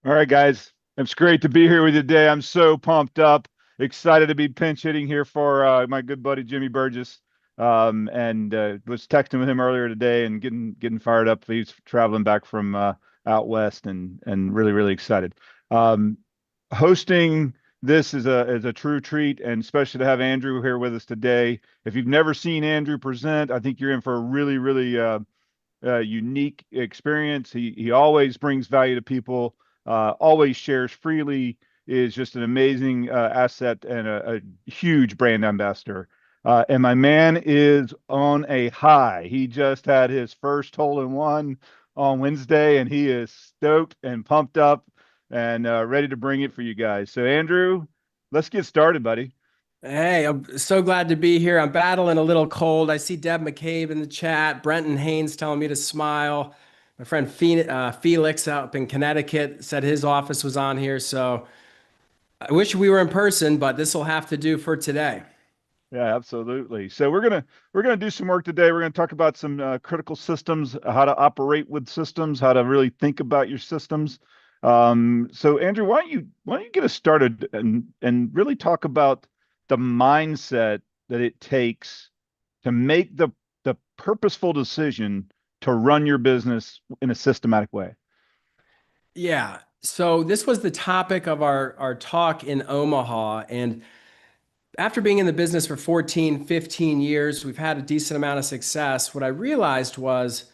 All right, guys. It's great to be here with you today. I'm so pumped up, excited to be pinch hitting here for my good buddy Jimmy Burgess. And was texting with him earlier today and getting fired up. He's traveling back from out west and really excited. Um, Hosting this is a true treat, and especially to have Andrew here with us today. If you've never seen Andrew present, I think you're in for a really unique experience. He always brings value to people, always shares freely, is just an amazing asset and a huge brand ambassador. And my man is on a high. He just had his first hole in one on Wednesday, and he is stoked and pumped up and ready to bring it for you guys. So, Andrew, let's get started, buddy. Hey, I'm so glad to be here. I'm battling a little cold. I see Deb McCabe in the chat. Brenton Haynes telling me to smile. My friend Felix up in Connecticut said his office was on here. So I wish we were in person, but this will have to do for today. Yeah, absolutely. So we're gonna do some work today. We're gonna talk about some critical systems, how to operate with systems, how to really think about your systems. So Andrew, why don't you get us started and really talk about the mindset that it takes to make the purposeful decision to run your business in a systematic way. Yeah. So this was the topic of our talk in Omaha. And after being in the business for 14, 15 years, we've had a decent amount of success. What I realized was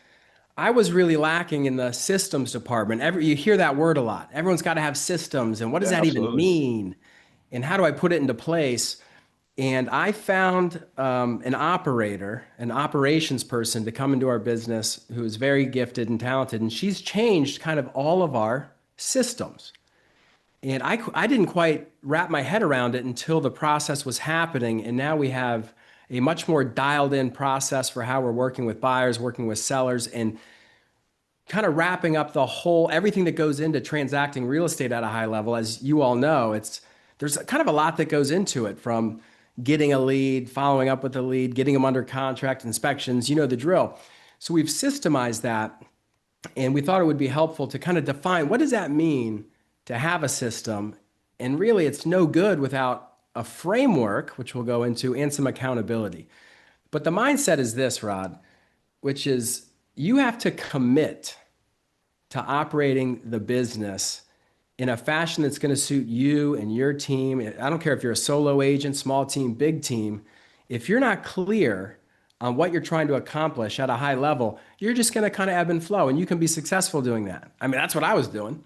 I was really lacking in the systems department. You hear that word a lot. Everyone's got to have systems, and what does Yeah, that even absolutely. mean? And how do I put it into place? And I found an operator, an operations person to come into our business who is very gifted and talented, and she's changed kind of all of our systems. And I didn't quite wrap my head around it until the process was happening. And now we have a much more dialed in process for how we're working with buyers, working with sellers, and kind of wrapping up the whole everything that goes into transacting real estate at a high level. As you all know, there's kind of a lot that goes into it, from getting a lead, following up with a lead, getting them under contract, inspections, you know the drill. So we've systemized that, and we thought it would be helpful to kind of define what does that mean to have a system. And really, it's no good without a framework, which we'll go into, and some accountability. But the mindset is this, Rod, which is you have to commit to operating the business in a fashion that's going to suit you and your team. I don't care if you're a solo agent, small team, big team. If you're not clear on what you're trying to accomplish at a high level, you're just going to kind of ebb and flow, and you can be successful doing that. I mean, that's what I was doing.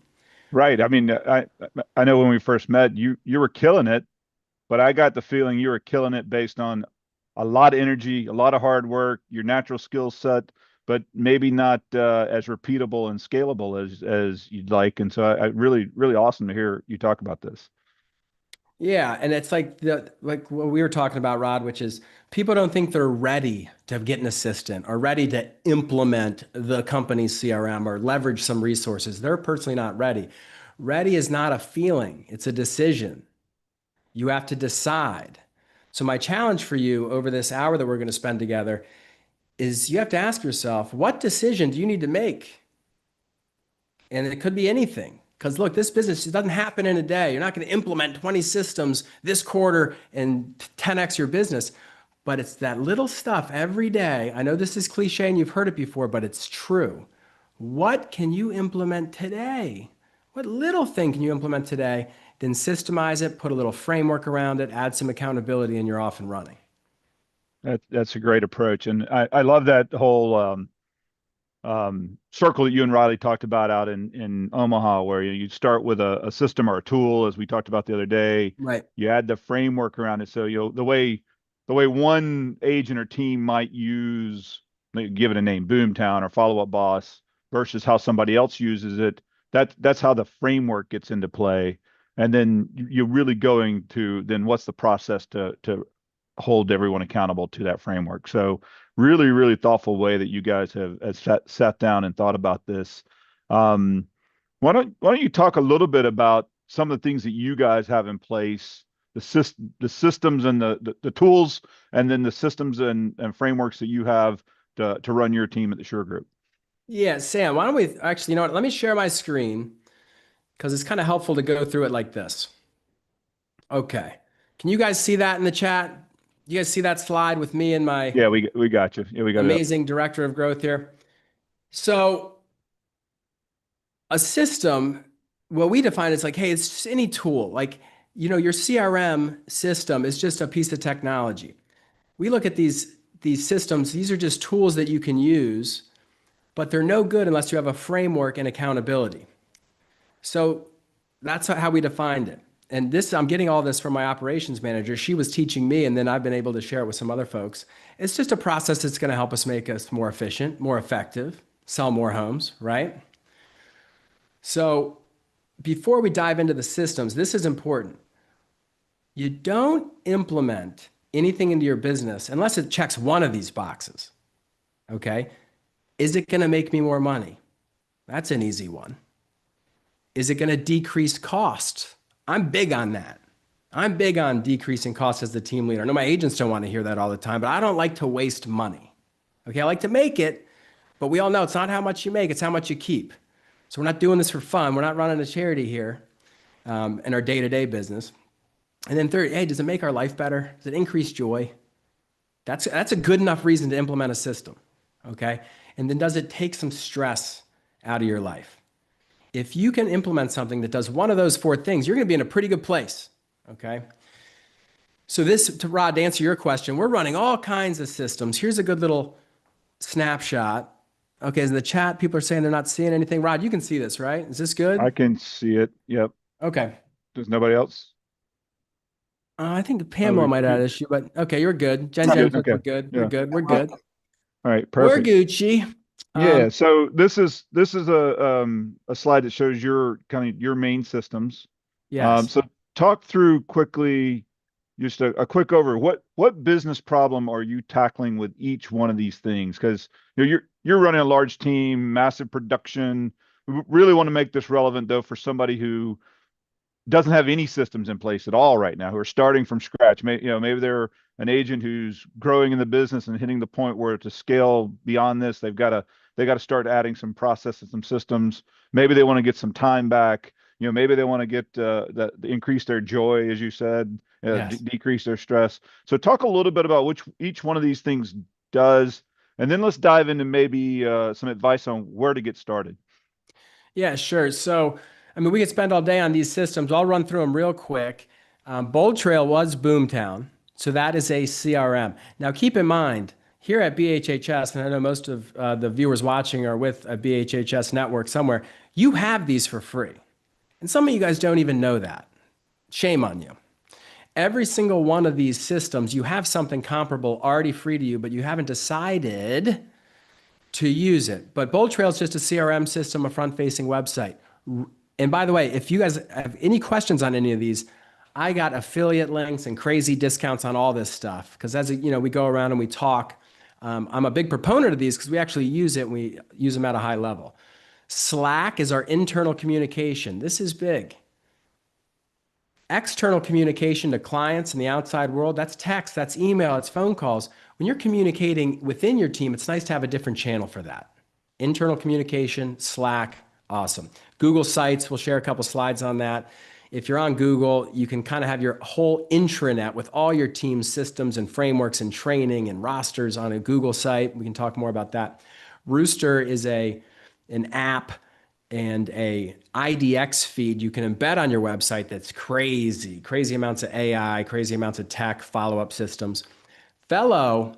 Right. I mean, I know when we first met, you were killing it, but I got the feeling you were killing it based on a lot of energy, a lot of hard work, your natural skill set, but maybe not as repeatable and scalable as you'd like. And so I really awesome to hear you talk about this. Yeah, and it's like what we were talking about, Rod, which is people don't think they're ready to get an assistant or ready to implement the company's CRM or leverage some resources. They're personally not ready. Ready is not a feeling, it's a decision. You have to decide. So my challenge for you over this hour that we're going to spend together is you have to ask yourself, what decision do you need to make? And it could be anything. Because look, this business doesn't happen in a day. You're not going to implement 20 systems this quarter and 10x your business. But it's that little stuff every day. I know this is cliche and you've heard it before, but it's true. What can you implement today? What little thing can you implement today? Then systemize it, put a little framework around it, add some accountability, and you're off and running. That's a great approach, and I love that whole circle that you and Riley talked about out in Omaha, where you start with a system or a tool, as we talked about the other day. Right. You add the framework around it, so the way one agent or team might use, give it a name, Boomtown or Follow Up Boss, versus how somebody else uses it. That's how the framework gets into play, and then you're really going to then what's the process to hold everyone accountable to that framework. So really thoughtful way that you guys have sat down and thought about this. Um, why don't you talk a little bit about some of the things that you guys have in place, the systems and the tools, and then the systems and frameworks that you have to run your team at the Sure Group. Yeah, Sam, why don't we actually, you know what? Let me share my screen. because it's kind of helpful to go through it like this. Okay. Can you guys see that in the chat? You guys see that slide with me and my Yeah, we got you. Yeah, we got it up. amazing director of growth here? So a system, what we define is like, hey, it's just any tool. Like, your CRM system is just a piece of technology. We look at these systems, these are just tools that you can use, but they're no good unless you have a framework and accountability. So that's how we defined it. And this, I'm getting all this from my operations manager. She was teaching me, and then I've been able to share it with some other folks. It's just a process that's going to help us make us more efficient, more effective, sell more homes, right? So before we dive into the systems, this is important. You don't implement anything into your business unless it checks one of these boxes. Okay? Is it going to make me more money? That's an easy one. Is it going to decrease costs? I'm big on that. I'm big on decreasing costs as the team leader. I know my agents don't want to hear that all the time, but I don't like to waste money. Okay? I like to make it, but we all know it's not how much you make, it's how much you keep. So we're not doing this for fun. We're not running a charity here in our day-to-day business. And then third, hey, does it make our life better? Does it increase joy? That's a good enough reason to implement a system, okay? And then does it take some stress out of your life? If you can implement something that does one of those four things, you're gonna be in a pretty good place, okay? So this, to Rod, to answer your question, we're running all kinds of systems. Here's a good little snapshot. Okay, in the chat, people are saying they're not seeing anything. Rod, you can see this, right? Is this good? I can see it. Yep. Okay. Does nobody else? I think Pamela might have had an issue, but okay, you're good. Jen says Okay. we're good. Yeah. We're good. We're good. All right. We're Perfect. Gucci. Yeah. So this is a slide that shows your main systems. Yes. So talk through quickly, just a quick over. What business problem are you tackling with each one of these things? Because you're running a large team, massive production. We really want to make this relevant though for somebody who doesn't have any systems in place at all right now, who are starting from scratch. Maybe they're an agent who's growing in the business and hitting the point where to scale beyond this, they've got to start adding some processes, some systems. Maybe they want to get some time back. Maybe they want to get increase their joy, as you said, Yes. decrease their stress. So talk a little bit about which each one of these things does, and then let's dive into maybe some advice on where to get started. Yeah, sure. So, I mean, we could spend all day on these systems. I'll run through them real quick. Bold Trail was Boomtown. So that is a CRM. Now, keep in mind, here at BHHS, and I know most of the viewers watching are with a BHHS network somewhere, you have these for free. And some of you guys don't even know that. Shame on you. Every single one of these systems, you have something comparable already free to you, but you haven't decided to use it. But Bold Trail is just a CRM system, a front-facing website. And by the way, if you guys have any questions on any of these, I got affiliate links and crazy discounts on all this stuff. Because we go around and we talk. I'm a big proponent of these because we actually use it and we use them at a high level. Slack is our internal communication. This is big. External communication to clients in the outside world, that's text, that's email, it's phone calls. When you're communicating within your team, it's nice to have a different channel for that. Internal communication, Slack, awesome. Google Sites, we'll share a couple slides on that. If you're on Google, you can kind of have your whole intranet with all your team systems and frameworks and training and rosters on a Google site. We can talk more about that. Rooster is an app and a IDX feed you can embed on your website that's crazy amounts of AI, crazy amounts of tech, follow-up systems. Fellow,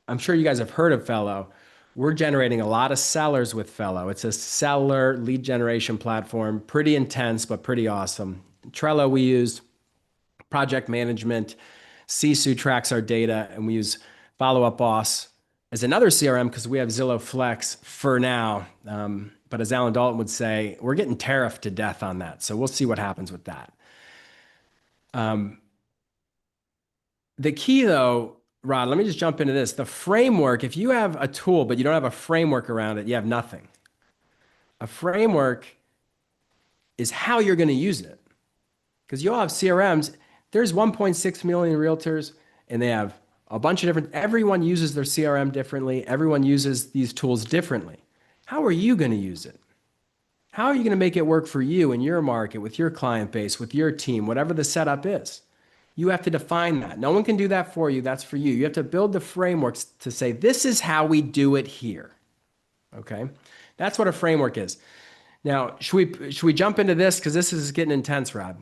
I'm sure you guys have heard of Fellow. We're generating a lot of sellers with Fellow. It's a seller lead generation platform, pretty intense, but pretty awesome. Trello we use, project management, Sisu tracks our data, and we use Follow Up Boss as another CRM because we have Zillow Flex for now. But as Alan Dalton would say, we're getting tariffed to death on that. So we'll see what happens with that. The key though, Rod, let me just jump into this. The framework, if you have a tool, but you don't have a framework around it, you have nothing. A framework is how you're going to use it. Because you'll have CRMs. There's 1.6 million realtors and they have a bunch of different, everyone uses their CRM differently. Everyone uses these tools differently. How are you going to use it? How are you going to make it work for you in your market, with your client base, with your team, whatever the setup is? You have to define that. No one can do that for you. That's for you. You have to build the frameworks to say, this is how we do it here. Okay? That's what a framework is. Now, should we jump into this? Because this is getting intense, Rob.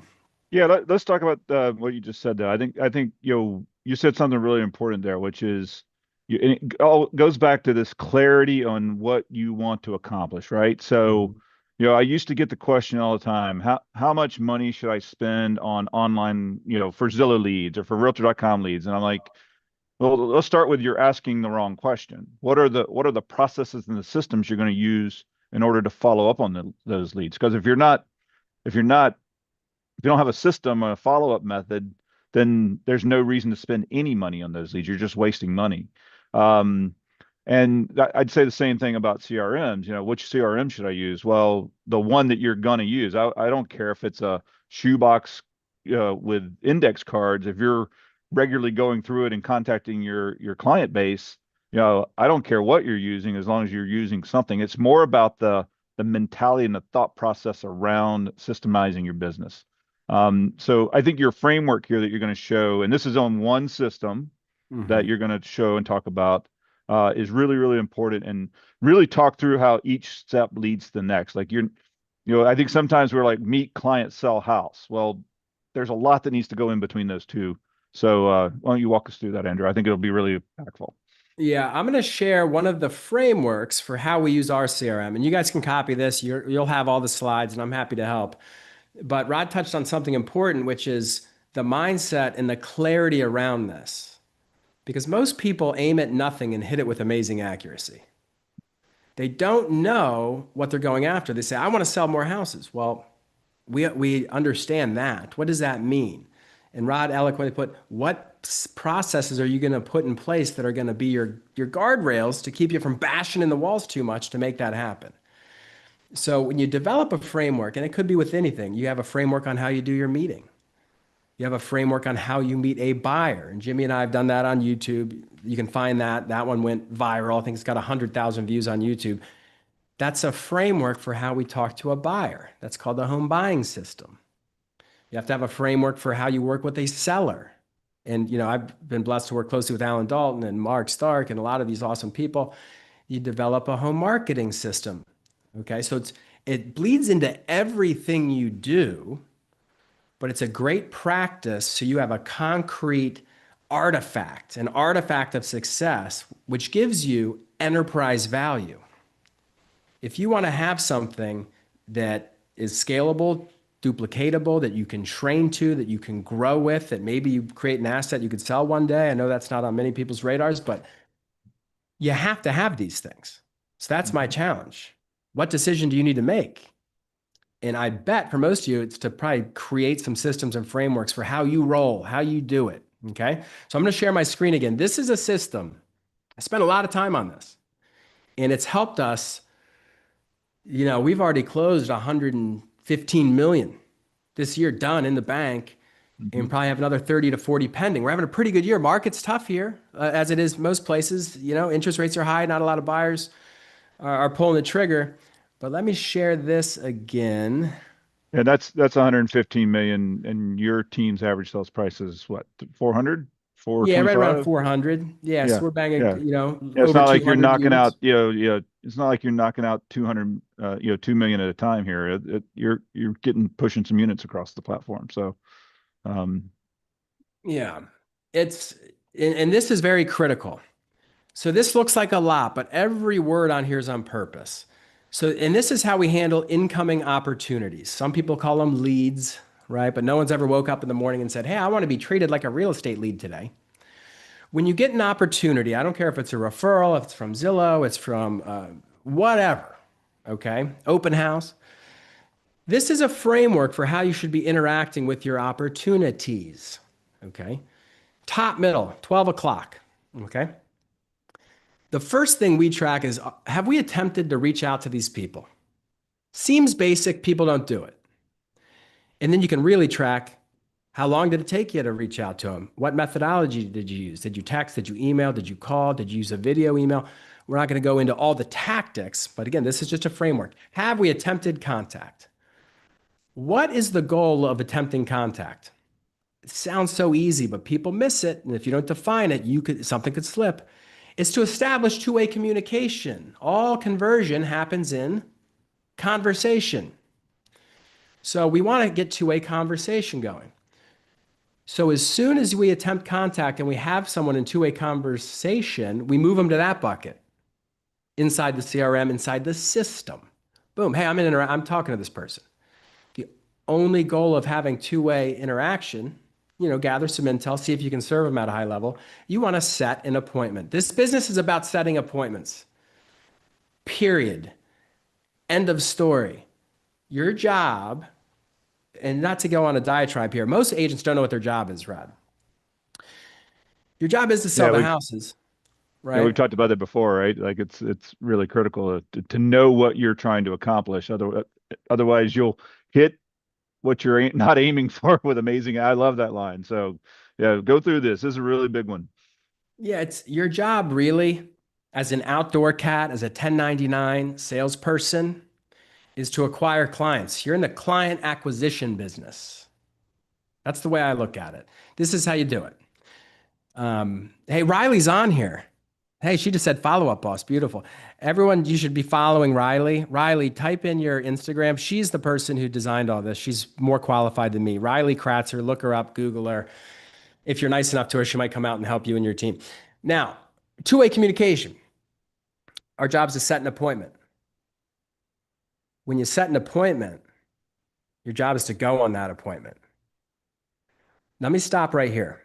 Yeah, let's talk about what you just said there. I think you said something really important there, which is and it all goes back to this clarity on what you want to accomplish, right? So, Mhm. I used to get the question all the time, how much money should I spend on online, for Zillow leads or for Realtor.com leads? And I'm like, well, let's start with you're asking the wrong question. What are the processes and the systems you're going to use in order to follow up on those leads? Because if you don't have a system or a follow-up method, then there's no reason to spend any money on those leads. You're just wasting money. Um, and I'd say the same thing about CRMs. Which CRM should I use? Well, the one that you're going to use. I don't care if it's a shoebox with index cards. If you're regularly going through it and contacting your client base, I don't care what you're using as long as you're using something. It's more about the mentality and the thought process around systemizing your business. So I think your framework here that you're going to show, and this is on one system that Mhm. you're going to show and talk about, is really, really important, and really talk through how each step leads to the next. Like I think sometimes we're like meet, client, sell, house. Well, there's a lot that needs to go in between those two. So why don't you walk us through that, Andrew? I think it'll be really impactful. Yeah, I'm going to share one of the frameworks for how we use our CRM. And you guys can copy this. You'll have all the slides, and I'm happy to help. But Rod touched on something important, which is the mindset and the clarity around this. Because most people aim at nothing and hit it with amazing accuracy. They don't know what they're going after. They say, I want to sell more houses. Well, we understand that. What does that mean? And Rod eloquently put, what processes are you going to put in place that are going to be your guardrails to keep you from bashing in the walls too much to make that happen? So when you develop a framework, and it could be with anything, you have a framework on how you do your meeting. You have a framework on how you meet a buyer. And Jimmy and I have done that on YouTube. You can find that. That one went viral. I think it's got 100,000 views on YouTube. That's a framework for how we talk to a buyer. That's called the home buying system. You have to have a framework for how you work with a seller. And, I've been blessed to work closely with Alan Dalton and Mark Stark and a lot of these awesome people. You develop a home marketing system. Okay. So it bleeds into everything you do, but it's a great practice. So you have a concrete artifact, an artifact of success, which gives you enterprise value. If you want to have something that is scalable, duplicatable, that you can train to, that you can grow with, that maybe you create an asset you could sell one day. I know that's not on many people's radars, but you have to have these things. So that's my Mhm. challenge. What decision do you need to make? And I bet for most of you, it's to probably create some systems and frameworks for how you roll, how you do it. Okay. So I'm going to share my screen again. This is a system. I spent a lot of time on this, and it's helped us. We've already closed 115 million this year done in the bank, and Mhm. probably have another 30 to 40 pending. We're having a pretty good year. Market's tough here, as it is most places. Interest rates are high. Not a lot of buyers are pulling the trigger. But let me share this again. And that's 115 million, and your team's average sales price is what, 400, Yeah, right around 425? 400. Yeah, Yeah, so we're banging, yeah. Yeah, it's over not like you're 200 knocking out, units. it's not like you're knocking out 200, 2 million at a time here. You're getting pushing some units across the platform. So, um, Yeah, it's and this is very critical. So this looks like a lot, but every word on here is on purpose. So, and this is how we handle incoming opportunities. Some people call them leads, right? But no one's ever woke up in the morning and said, hey, I want to be treated like a real estate lead today. When you get an opportunity, I don't care if it's a referral, if it's from Zillow, it's from whatever, okay? Open house. This is a framework for how you should be interacting with your opportunities, okay? Top, middle, 12 o'clock, okay? The first thing we track is, have we attempted to reach out to these people? Seems basic, people don't do it. And then you can really track, how long did it take you to reach out to them? What methodology did you use? Did you text? Did you email? Did you call? Did you use a video email? We're not going to go into all the tactics, but again, this is just a framework. Have we attempted contact? What is the goal of attempting contact? It sounds so easy, but people miss it. And if you don't define it, something could slip. It's to establish two-way communication. All conversion happens in conversation. So we want to get two-way conversation going. So as soon as we attempt contact and we have someone in two-way conversation, we move them to that bucket inside the CRM, inside the system. Boom. Hey, I'm talking to this person. The only goal of having two-way interaction, gather some intel, see if you can serve them at a high level. You want to set an appointment. This business is about setting appointments. Period. End of story. Your job, and not to go on a diatribe here, most agents don't know what their job is, Rod. Your job is to sell the houses, right? Yeah, we've talked about that before, right? Like it's really critical to know what you're trying to accomplish. Otherwise, you'll hit what you're not aiming for with amazing. I love that line. So yeah, go through this. This is a really big one. Yeah, it's your job really as an outdoor cat, as a 1099 salesperson, is to acquire clients. You're in the client acquisition business. That's the way I look at it. This is how you do it. Hey, Riley's on here. Hey, she just said follow-up, boss. Beautiful. Everyone, you should be following Riley. Riley, type in your Instagram. She's the person who designed all this. She's more qualified than me. Riley Kratzer, look her up, Google her. If you're nice enough to her, she might come out and help you and your team. Now, two-way communication. Our job is to set an appointment. When you set an appointment, your job is to go on that appointment. Let me stop right here.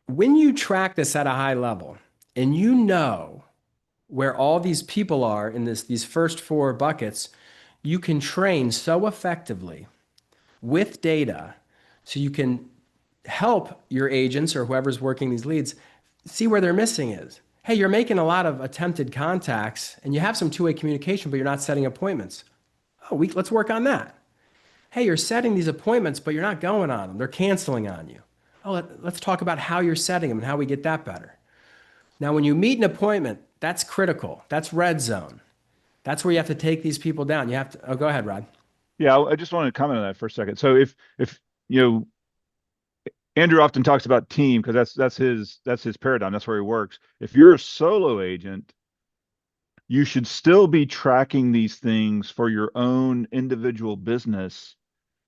When you track this at a high level and you know where all these people are in these first four buckets, you can train so effectively with data so you can help your agents or whoever's working these leads see where their missing is. Hey, you're making a lot of attempted contacts and you have some two-way communication, but you're not setting appointments. Oh, let's work on that. Hey, you're setting these appointments, but you're not going on them. They're canceling on you. Oh, let's talk about how you're setting them and how we get that better. Now, when you meet an appointment, that's critical. That's red zone. That's where you have to take these people down. You have to, go ahead, Rod. Yeah, I just wanted to comment on that for a second. So if Andrew often talks about team because that's his paradigm. That's where he works. If you're a solo agent, you should still be tracking these things for your own individual business.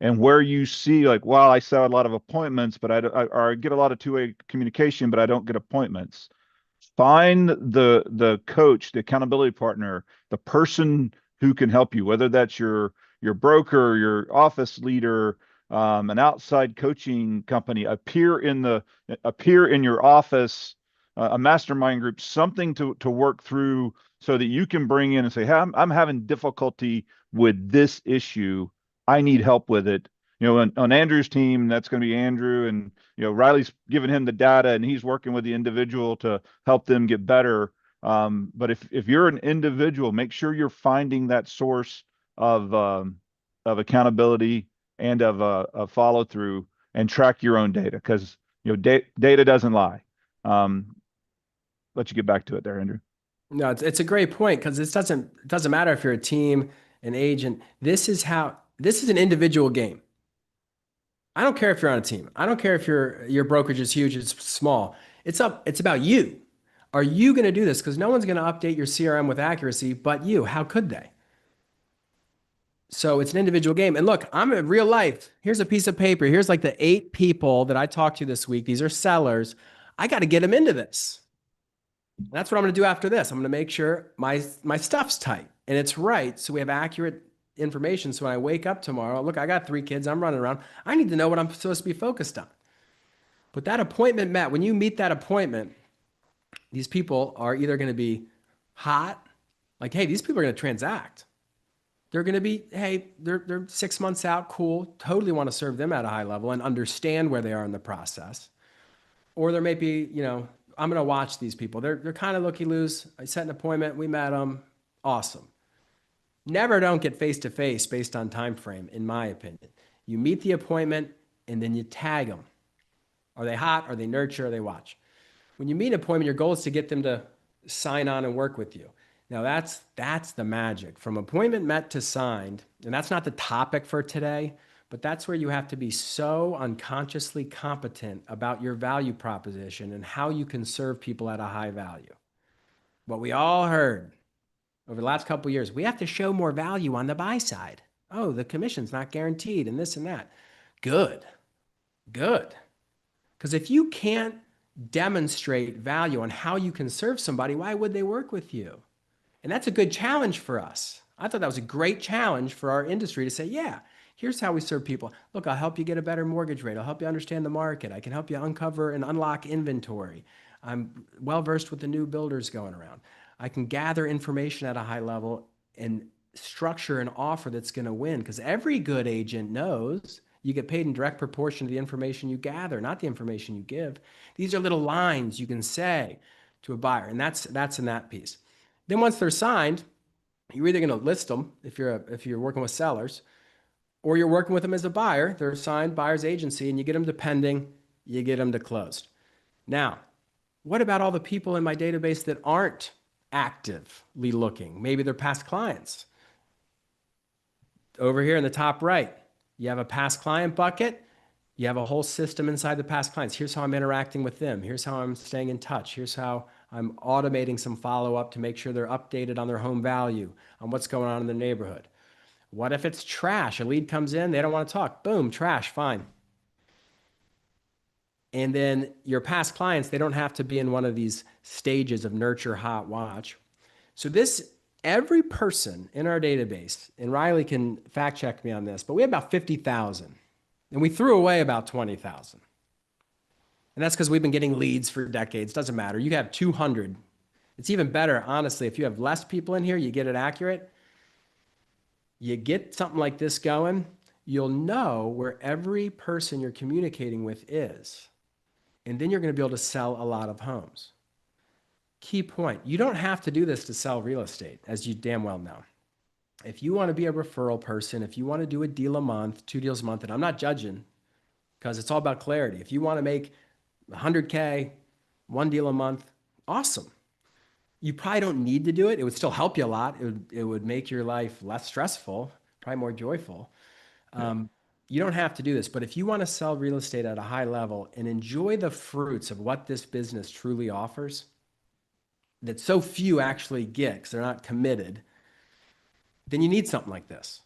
And where you see like, wow, I set a lot of appointments, but I get a lot of two-way communication, but I don't get appointments. Find the coach, the accountability partner, the person who can help you, whether that's your broker, your office leader, an outside coaching company. Appear in your office, a mastermind group, something to work through so that you can bring in and say, hey, I'm having difficulty with this issue. I need help with it. On Andrew's team, that's going to be Andrew, and Riley's giving him the data, and he's working with the individual to help them get better. But if you're an individual, make sure you're finding that source of accountability and of follow through, and track your own data because data doesn't lie. Let you get back to it there, Andrew. No, it's a great point because it doesn't matter if you're a team, an agent. This is an individual game. I don't care if you're on a team. I don't care if your brokerage is huge, it's small. It's about you. Are you going to do this? Because no one's going to update your CRM with accuracy but you. How could they? So it's an individual game. And look, I'm in real life. Here's a piece of paper. Here's like the 8 people that I talked to this week. These are sellers. I got to get them into this. That's what I'm going to do after this. I'm going to make sure my stuff's tight and it's right. So we have accurate information. So when I wake up tomorrow, look, I got 3 kids. I'm running around. I need to know what I'm supposed to be focused on. But that appointment met, when you meet that appointment, these people are either going to be hot, like, hey, these people are going to transact. They're going to be, hey, they're 6 months out, cool, totally want to serve them at a high level and understand where they are in the process. Or there may be, I'm going to watch these people. They're kind of looky-loos. I set an appointment. We met them. Awesome. Never don't get face-to-face based on time frame, in my opinion. You meet the appointment, and then you tag them. Are they hot? Are they nurture? Are they watch? When you meet an appointment, your goal is to get them to sign on and work with you. Now that's the magic from appointment met to signed. And that's not the topic for today, but that's where you have to be so unconsciously competent about your value proposition and how you can serve people at a high value. What we all heard over the last couple of years, we have to show more value on the buy side. Oh, the commission's not guaranteed and this and that. Good, good. Because if you can't demonstrate value on how you can serve somebody, why would they work with you? And that's a good challenge for us. I thought that was a great challenge for our industry to say, yeah, here's how we serve people. Look, I'll help you get a better mortgage rate. I'll help you understand the market. I can help you uncover and unlock inventory. I'm well versed with the new builders going around. I can gather information at a high level and structure an offer that's going to win, because every good agent knows you get paid in direct proportion to the information you gather, not the information you give. These are little lines you can say to a buyer, and that's in that piece. Then once they're signed, you're either going to list them if you're working with sellers, or you're working with them as a buyer. They're signed buyer's agency, and you get them to pending, you get them to closed. Now, what about all the people in my database that aren't actively looking? Maybe they're past clients. Over here in the top right, you have a past client bucket. You have a whole system inside the past clients. Here's how I'm interacting with them. Here's how I'm staying in touch. Here's how I'm automating some follow-up to make sure they're updated on their home value, on what's going on in the neighborhood. What if it's trash? A lead comes in, they don't want to talk. Boom, trash, fine. And then your past clients, they don't have to be in one of these stages of nurture, hot, watch. So every person in our database, and Riley can fact check me on this, but we have about 50,000. And we threw away about 20,000. And that's because we've been getting leads for decades. Doesn't matter. You have 200. It's even better, honestly, if you have less people in here, you get it accurate. You get something like this going, you'll know where every person you're communicating with is. And then you're going to be able to sell a lot of homes. Key point, you don't have to do this to sell real estate, as you damn well know. If you want to be a referral person, if you want to do a deal a month, 2 deals a month, and I'm not judging because it's all about clarity. If you want to make 100K, 1 deal a month, awesome. You probably don't need to do it. It would still help you a lot. It would make your life less stressful, probably more joyful. You don't have to do this, but if you want to sell real estate at a high level and enjoy the fruits of what this business truly offers, that so few actually get because they're not committed, then you need something like this.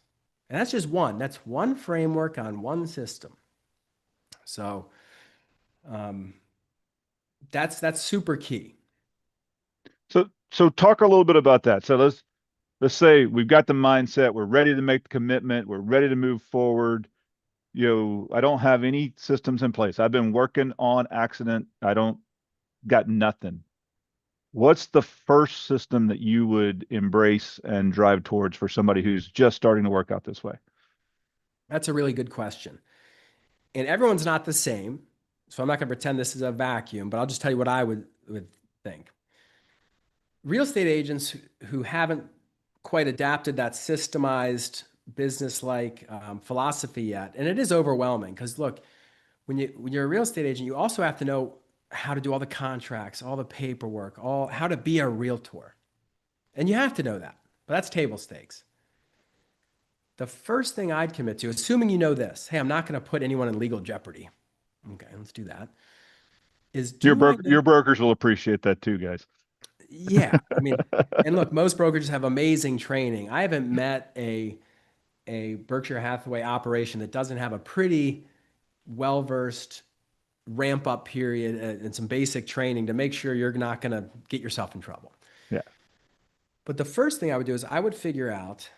And that's just one. That's one framework on one system. So that's super key. So talk a little bit about that. So let's say we've got the mindset, we're ready to make the commitment, we're ready to move forward. I don't have any systems in place. I've been working on accident. I don't got nothing. What's the first system that you would embrace and drive towards for somebody who's just starting to work out this way? That's a really good question. And everyone's not the same. So I'm not going to pretend this is a vacuum, but I'll just tell you what I would think. Real estate agents who haven't quite adapted that systemized business-like philosophy yet, and it is overwhelming because look, when you're a real estate agent, you also have to know how to do all the contracts, all the paperwork, how to be a realtor. And you have to know that, but that's table stakes. The first thing I'd commit to, assuming you know this, hey, I'm not going to put anyone in legal jeopardy. Okay, let's do that. Your brokers will appreciate that too, guys. Yeah, I mean, and look, most brokers have amazing training. I haven't met a Berkshire Hathaway operation that doesn't have a pretty well-versed ramp up period and some basic training to make sure you're not going to get yourself in trouble. Yeah. But the first thing I would do is I would figure out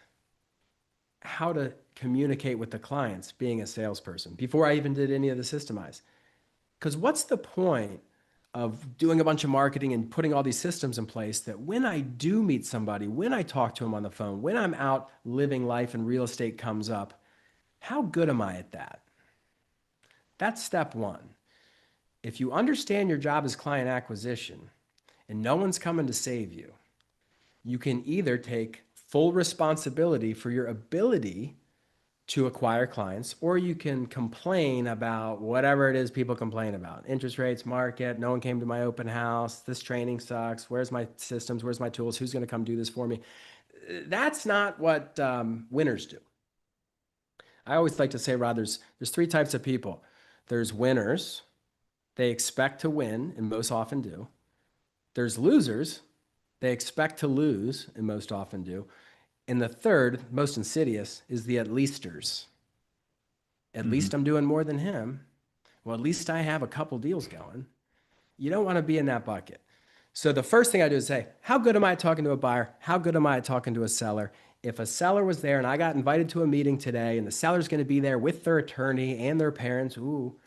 how to communicate with the clients being a salesperson before I even did any of the systemized. Because what's the point of doing a bunch of marketing and putting all these systems in place that when I do meet somebody, when I talk to them on the phone, when I'm out living life and real estate comes up, how good am I at that? That's step one. If you understand your job is client acquisition and no one's coming to save you, you can either take full responsibility for your ability to acquire clients, or you can complain about whatever it is people complain about: interest rates, market, no one came to my open house, this training sucks, where's my systems, where's my tools, who's going to come do this for me. That's not what winners do. I always like to say, Rod, there's three types of people. There's winners, they expect to win and most often do. There's losers, they expect to lose and most often do. And the third, most insidious, is the at leasters. At least I'm doing more than him. Well, at least I have a couple deals going. You don't want to be in that bucket. So the first thing I do is say, how good am I at talking to a buyer? How good am I at talking to a seller? If a seller was there and I got invited to a meeting today and the seller's going to be there with their attorney and their parents, ooh,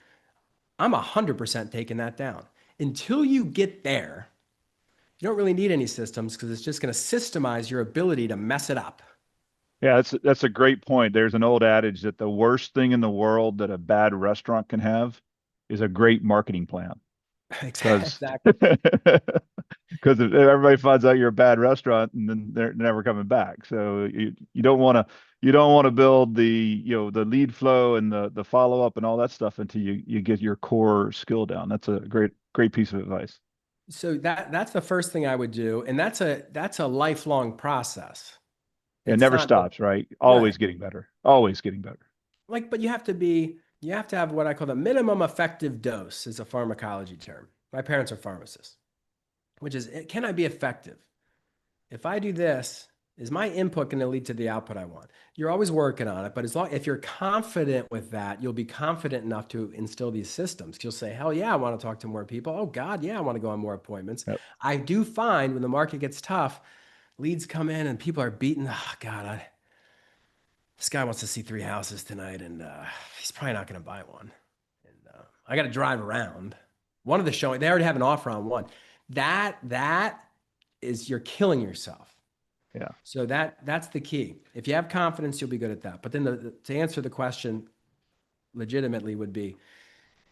I'm 100% taking that down. Until you get there, you don't really need any systems because it's just going to systemize your ability to mess it up. Yeah, that's a great point. There's an old adage that the worst thing in the world that a bad restaurant can have is a great marketing plan. Because Exactly. because if everybody finds out you're a bad restaurant, and then they're never coming back. So you don't want to build the the lead flow and the follow up and all that stuff until you get your core skill down. That's a great piece of advice. So that's the first thing I would do, and that's a lifelong process. It It's never not stops, right? right. Always getting better. Always getting better. Like, but you have to have what I call the minimum effective dose, is a pharmacology term. My parents are pharmacists, which is, can I be effective? If I do this, is my input going to lead to the output I want? You're always working on it, but if you're confident with that, you'll be confident enough to instill these systems. You'll say, hell yeah, I want to talk to more people. Oh God, yeah, I want to go on more appointments. Yep. I do find when the market gets tough, leads come in and people are beating. Oh God, this guy wants to see 3 houses tonight, and he's probably not going to buy one. And I got to drive around. One of the showing, they already have an offer on one. That is, you're killing yourself. Yeah. So that's the key. If you have confidence, you'll be good at that. But then to answer the question legitimately would be,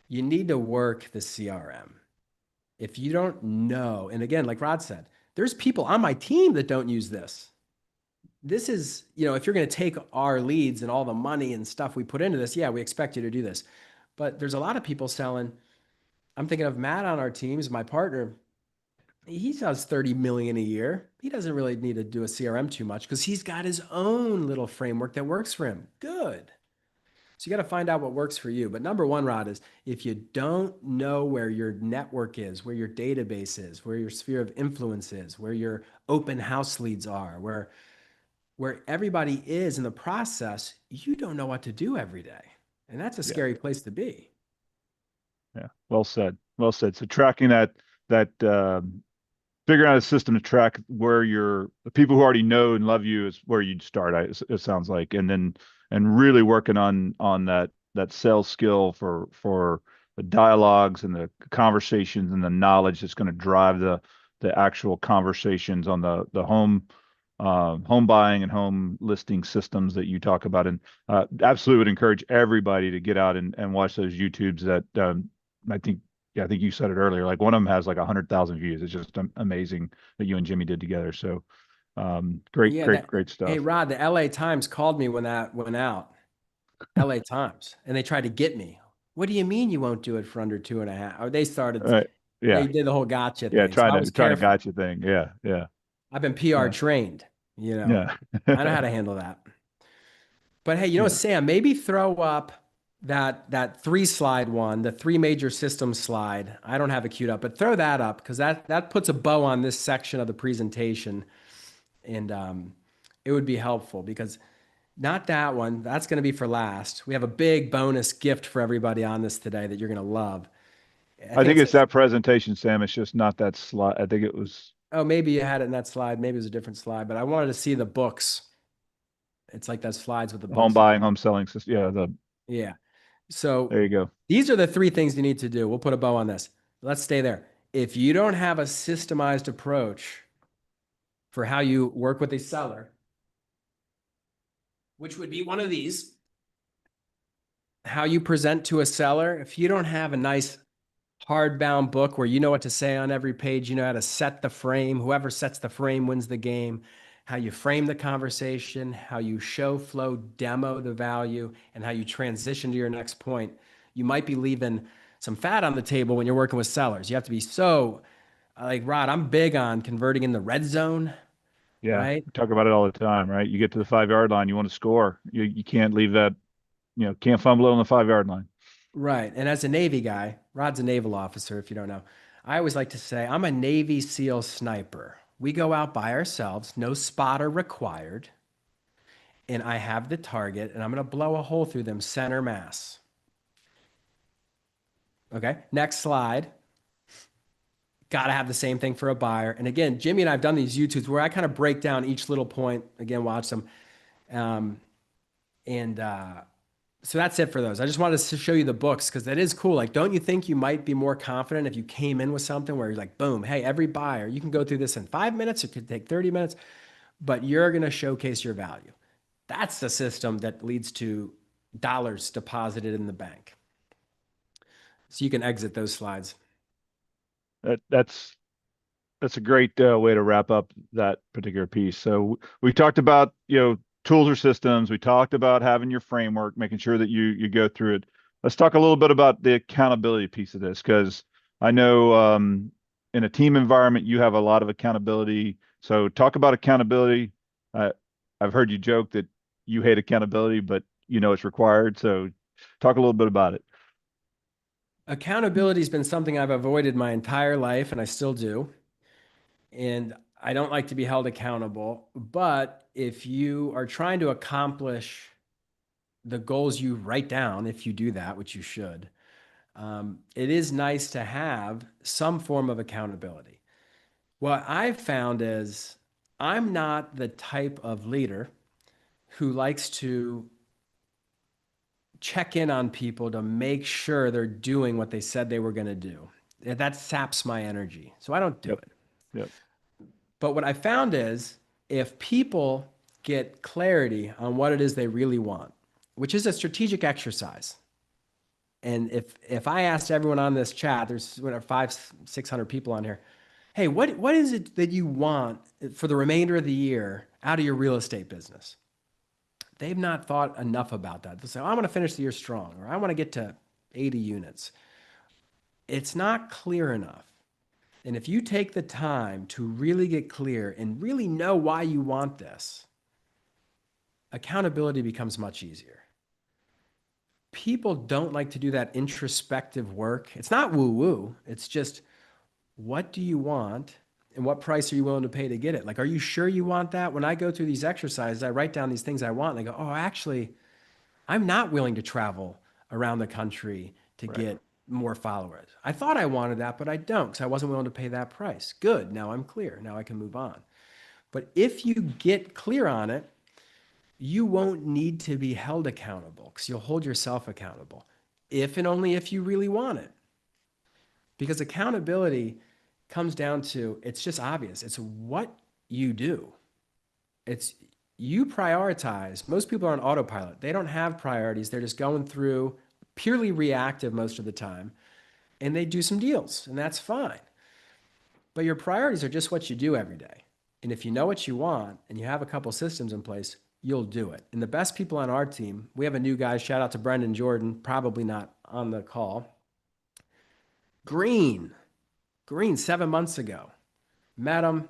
you need to work the CRM. If you don't know, and again, like Rod said, there's people on my team that don't use this. This is, if you're going to take our leads and all the money and stuff we put into this, yeah, we expect you to do this. But there's a lot of people selling. I'm thinking of Matt on our teams, my partner. He does 30 million a year. He doesn't really need to do a CRM too much because he's got his own little framework that works for him. Good. So you got to find out what works for you. But number one, Rod, is if you don't know where your network is, where your database is, where your sphere of influence is, where your open house leads are, where everybody is in the process, you don't know what to do every day. And that's a Yeah. scary place to be. Yeah. Well said. Well said. So tracking that figuring out a system to track where the people who already know and love you is where you'd start. It sounds like, and really working on that sales skill for the dialogues and the conversations and the knowledge that's going to drive the actual conversations on the home buying and home listing systems that you talk about. And absolutely would encourage everybody to get out and watch those YouTubes that I think. Yeah, I think you said it earlier. Like one of them has like 100,000 views. It's just amazing that you and Jimmy did together. So, Yeah, great hey, stuff. Rod, the LA Times called me when that went out. LA Times, and they tried to get me. What do you mean you won't do it for under 2.5? Or All right. they Yeah. did the whole gotcha Yeah. thing. So I was Trying to careful. gotcha thing. Yeah. Yeah. I've been PR Yeah. trained, Yeah. I know how to handle that. But hey, Yeah. Sam, maybe throw up that 3 slide one, the 3 major systems slide. I don't have it queued up, but throw that up because that puts a bow on this section of the presentation, and it would be helpful because not that one. That's going to be for last. We have a big bonus gift for everybody on this today that you're going to love. I I think think it it's says, that presentation, Sam. It's just not that slide. I think it was oh, maybe you had it in that slide. Maybe it was a different slide, but I wanted to see the books. It's like those slides with the home books. buying, home selling system. Yeah. Yeah. So There you go. these are the 3 things you need to do. We'll put a bow on this. Let's stay there. If you don't have a systemized approach for how you work with a seller, which would be one of these, how you present to a seller, if you don't have a nice hardbound book where you know what to say on every page, you know how to set the frame, whoever sets the frame wins the game. how you frame the conversation, how you show, flow, demo the value, and how you transition to your next point, you might be leaving some fat on the table when you're working with sellers. You have to be so, like Rod, I'm big on converting in the red zone, Yeah, right? we talk about it all the time, right? You get to the 5 yard line, you want to score. You can't leave that, can't fumble it on the 5 yard line. Right. And as a Navy guy, Rod's a naval officer, if you don't know, I always like to say, I'm a Navy SEAL sniper. We go out by ourselves, no spotter required, and I have the target, and I'm going to blow a hole through them center mass. Okay. Next slide. Got to have the same thing for a buyer. And again, Jimmy and I have done these YouTubes where I kind of break down each little point. Again, watch them. Um, and So that's it for those. I just wanted to show you the books because that is cool. Like, don't you think you might be more confident if you came in with something where you're like, boom, hey, every buyer, you can go through this in 5 minutes. It could take 30 minutes, but you're going to showcase your value. That's the system that leads to dollars deposited in the bank. So you can exit those slides. That's a great way to wrap up that particular piece. So we talked about, tools or systems. We talked about having your framework, making sure that you go through it. Let's talk a little bit about the accountability piece of this, because I know in a team environment, you have a lot of accountability. So talk about accountability. Uh, I've heard you joke that you hate accountability, but it's required. So talk a little bit about it. Accountability has been something I've avoided my entire life, and I still do. And I don't like to be held accountable. But if you are trying to accomplish the goals you write down, if you do that, which you should, it is nice to have some form of accountability. What I've found is I'm not the type of leader who likes to check in on people to make sure they're doing what they said they were going to do. That saps my energy. So I don't do Yep. it. Yep. But what I found is if people get clarity on what it is they really want, which is a strategic exercise. And if I asked everyone on this chat, there's whatever 500-600 people on here, hey, what is it that you want for the remainder of the year out of your real estate business? They've not thought enough about that. They'll say, oh, I want to finish the year strong, or I want to get to 80 units. It's not clear enough. And if you take the time to really get clear and really know why you want this, accountability becomes much easier. People don't like to do that introspective work. It's not woo-woo. It's just, what do you want and what price are you willing to pay to get it? Like, are you sure you want that? When I go through these exercises, I write down these things I want and I go, oh, actually, I'm not willing to travel around the country to Right. get more followers. I thought I wanted that, but I don't because I wasn't willing to pay that price. Good. Now I'm clear. Now I can move on. But if you get clear on it, you won't need to be held accountable because you'll hold yourself accountable if and only if you really want it. Because accountability comes down to, it's just obvious. It's what you do. It's you prioritize. Most people are on autopilot. They don't have priorities. They're just going through purely reactive most of the time. And they do some deals, and that's fine. But your priorities are just what you do every day. And if you know what you want and you have a couple systems in place, you'll do it. And the best people on our team, we have a new guy, shout out to Brendan Jordan, probably not on the call. Green, 7 months ago. Met him.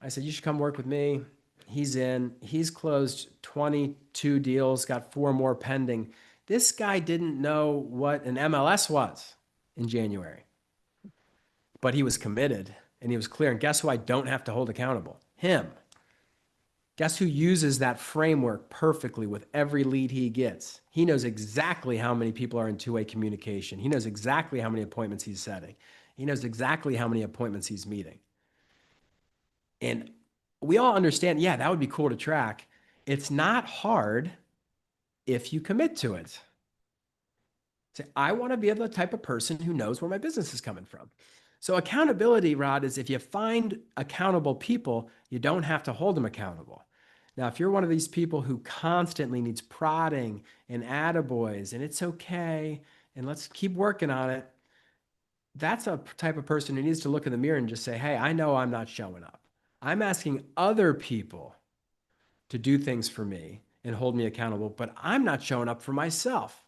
I said, you should come work with me. He's in. He's closed 22 deals, got 4 more pending. This guy didn't know what an MLS was in January, but he was committed and he was clear. And guess who I don't have to hold accountable? Him. Guess who uses that framework perfectly with every lead he gets? He knows exactly how many people are in two-way communication. He knows exactly how many appointments he's setting. He knows exactly how many appointments he's meeting. And we all understand, yeah, that would be cool to track. It's not hard if you commit to it. Say, I want to be the type of person who knows where my business is coming from. So accountability, Rod, is if you find accountable people, you don't have to hold them accountable. Now, if you're one of these people who constantly needs prodding and attaboys, and it's okay, and let's keep working on it, that's a type of person who needs to look in the mirror and just say, hey, I know I'm not showing up. I'm asking other people to do things for me and hold me accountable, but I'm not showing up for myself.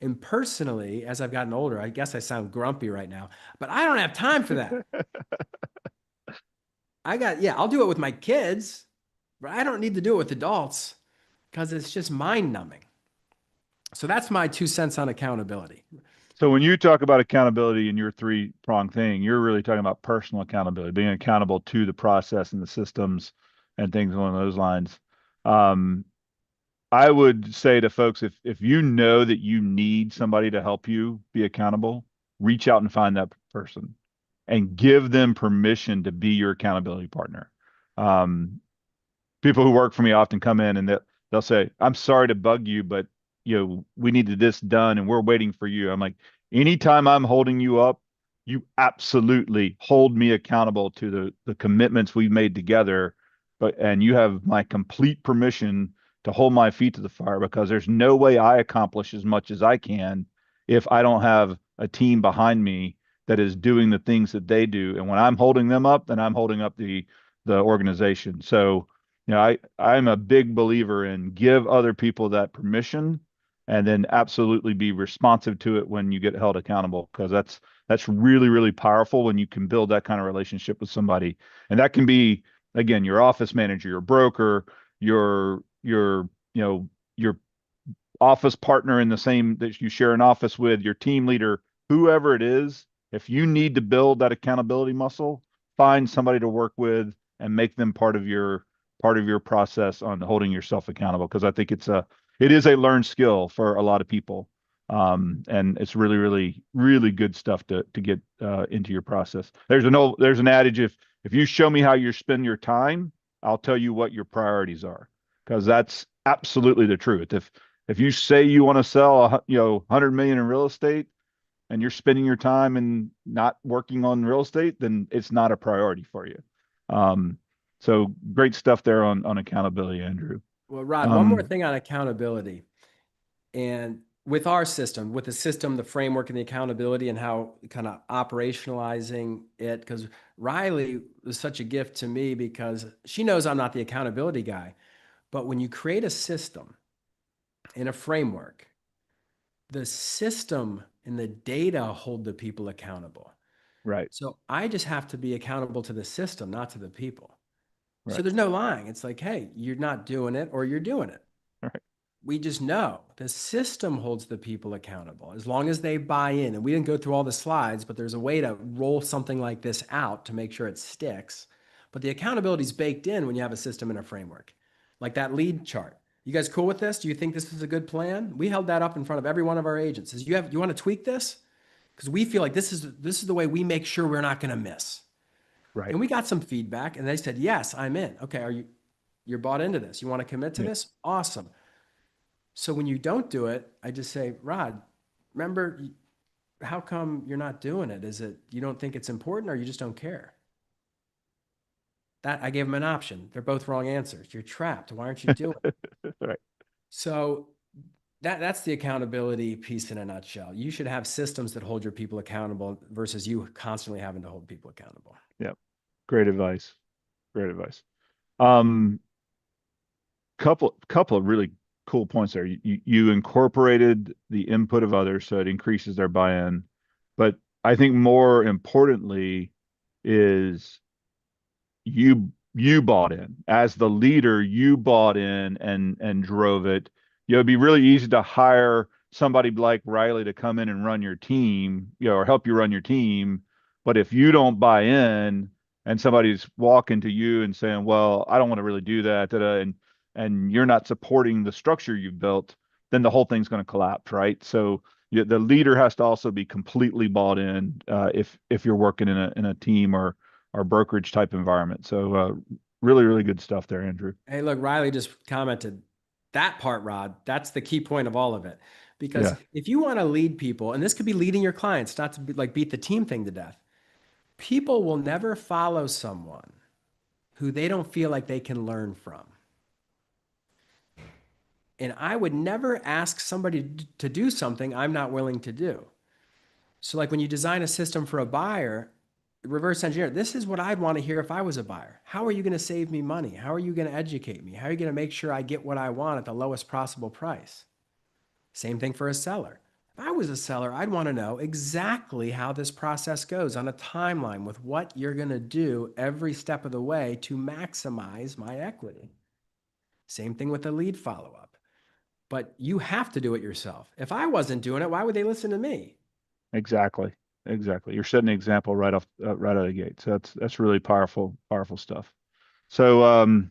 And personally, as I've gotten older, I guess I sound grumpy right now, but I don't have time for that. Yeah, I'll do it with my kids, but I don't need to do it with adults because it's just mind numbing. So that's my 2 cents on accountability. So when you talk about accountability in your three-prong thing, you're really talking about personal accountability, being accountable to the process and the systems and things along those lines. Um, I would say to folks, if you know that you need somebody to help you be accountable, reach out and find that person and give them permission to be your accountability partner. Um, People who work for me often come in and they'll say, "I'm sorry to bug you, but we needed this done and we're waiting for you." I'm like, anytime I'm holding you up, you absolutely hold me accountable to the commitments we've made together, and you have my complete permission to hold my feet to the fire because there's no way I accomplish as much as I can if I don't have a team behind me that is doing the things that they do. And when I'm holding them up, then I'm holding up the organization. So I'm a big believer in give other people that permission and then absolutely be responsive to it when you get held accountable, because that's really, really powerful when you can build that kind of relationship with somebody. And that can be, again, your office manager, your broker, your office partner in the same that you share an office with, your team leader, whoever it is. If you need to build that accountability muscle, find somebody to work with and make them part of your process on holding yourself accountable, because I think it is a learned skill for a lot of people. And it's really, really, really good stuff to get into your process. There's an adage, if you show me how you spend your time, I'll tell you what your priorities are, because that's absolutely the truth. If you say you want to sell 100 million in real estate and you're spending your time and not working on real estate, then it's not a priority for you. Um, so great stuff there on accountability, Andrew. Well, Rod, one more Um, thing on accountability. And with our system, with the system, the framework, and the accountability, and how kind of operationalizing it, because Riley was such a gift to me because she knows I'm not the accountability guy. But when you create a system and a framework, the system and the data hold the people accountable. right, So I just have to be accountable to the system, not to the people. So right, there's no lying. It's like, hey, you're not doing it or you're doing it. right, We just know the system holds the people accountable as long as they buy in. And we didn't go through all the slides, but there's a way to roll something like this out to make sure it sticks. But the accountability is baked in when you have a system and a framework, like that lead chart. You guys cool with this? Do you think this is a good plan? We held that up in front of every one of our agents. Says, you want to tweak this? Because we feel like this is the way we make sure we're not going to miss. right. And we got some feedback, and they said, yes, I'm in. Okay, you're bought into this? You want to commit to Yeah, this? Awesome. So when you don't do it, I just say, Rod, remember, how come you're not doing it? Is it you don't think it's important or you just don't care? That I gave them an option. They're both wrong answers. You're trapped. Why aren't you doing it? right. So that's the accountability piece in a nutshell. You should have systems that hold your people accountable versus you constantly having to hold people accountable. Yeah. Great advice. Great advice. Um, couple of really cool points there. You incorporated the input of others, so it increases their buy-in. But I think more importantly is you bought in as the leader. You bought in and drove it. It'd be really easy to hire somebody like Riley to come in and run your team, or help you run your team. But if you don't buy in and somebody's walking to you and saying, well, I don't want to really do that, and you're not supporting the structure you've built, then the whole thing's going to collapse, right? So the leader has to also be completely bought in, if you're working in a team or brokerage type environment. So really, really good stuff there, Andrew. Hey, look, Riley just commented that part, Rod. That's the key point of all of it. Because Yeah, if you want to lead people, and this could be leading your clients, not to be like beat the team thing to death, people will never follow someone who they don't feel like they can learn from. And I would never ask somebody to do something I'm not willing to do. So, like when you design a system for a buyer, reverse engineer. This is what I'd want to hear if I was a buyer. How are you going to save me money? How are you going to educate me? How are you going to make sure I get what I want at the lowest possible price? Same thing for a seller. If I was a seller, I'd want to know exactly how this process goes on a timeline with what you're going to do every step of the way to maximize my equity. Same thing with the lead follow-up. But you have to do it yourself. If I wasn't doing it, why would they listen to me? Exactly. Exactly. You're setting an example right out of the gate. So that's really powerful stuff. So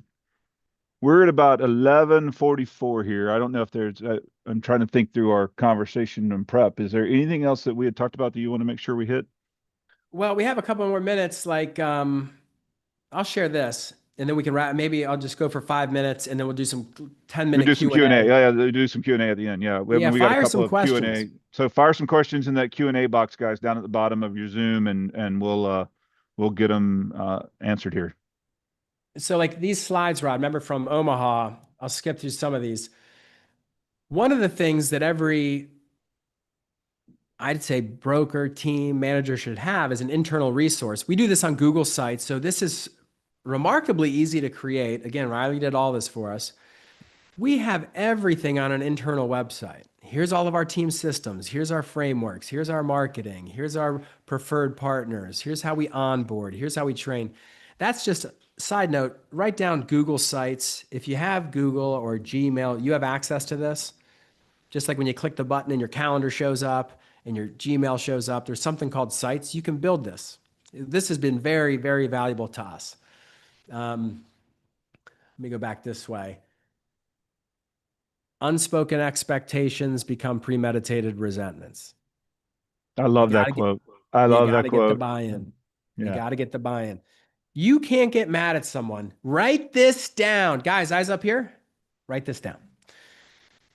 we're at about 11:44 here. I don't know if there's I'm trying to think through our conversation and prep. Is there anything else that we had talked about that you want to make sure we hit? Well, we have a couple more minutes. I'll share this, and then we can wrap. Maybe I'll just go for 5 minutes, and then we'll do some We 10-minute do some Q and Q&A. A. Yeah, yeah, do some Q&A at the end. Yeah, Yeah, we got a fire couple some of questions. Q&A. So fire some questions in that Q&A box, guys, down at the bottom of your Zoom, and we'll get them answered here. So, like these slides, Rod. Remember from Omaha? I'll skip through some of these. One of the things that every, I'd say, broker, team, manager should have is an internal resource. We do this on Google Sites, so this is remarkably easy to create. Again, Riley did all this for us. We have everything on an internal website. Here's all of our team systems. Here's our frameworks. Here's our marketing. Here's our preferred partners. Here's how we onboard. Here's how we train. That's just a side note. Write down Google Sites. If you have Google or Gmail, you have access to this. Just like when you click the button and your calendar shows up and your Gmail shows up, there's something called Sites. You can build this. This has been very, very valuable to us. Let me go back this way. Unspoken expectations become premeditated resentments. I love that quote. I You love got that to get the quote. buy-in. You Yeah, got to get the buy-in. You can't get mad at someone. Write this down. Guys, eyes up here. Write this down.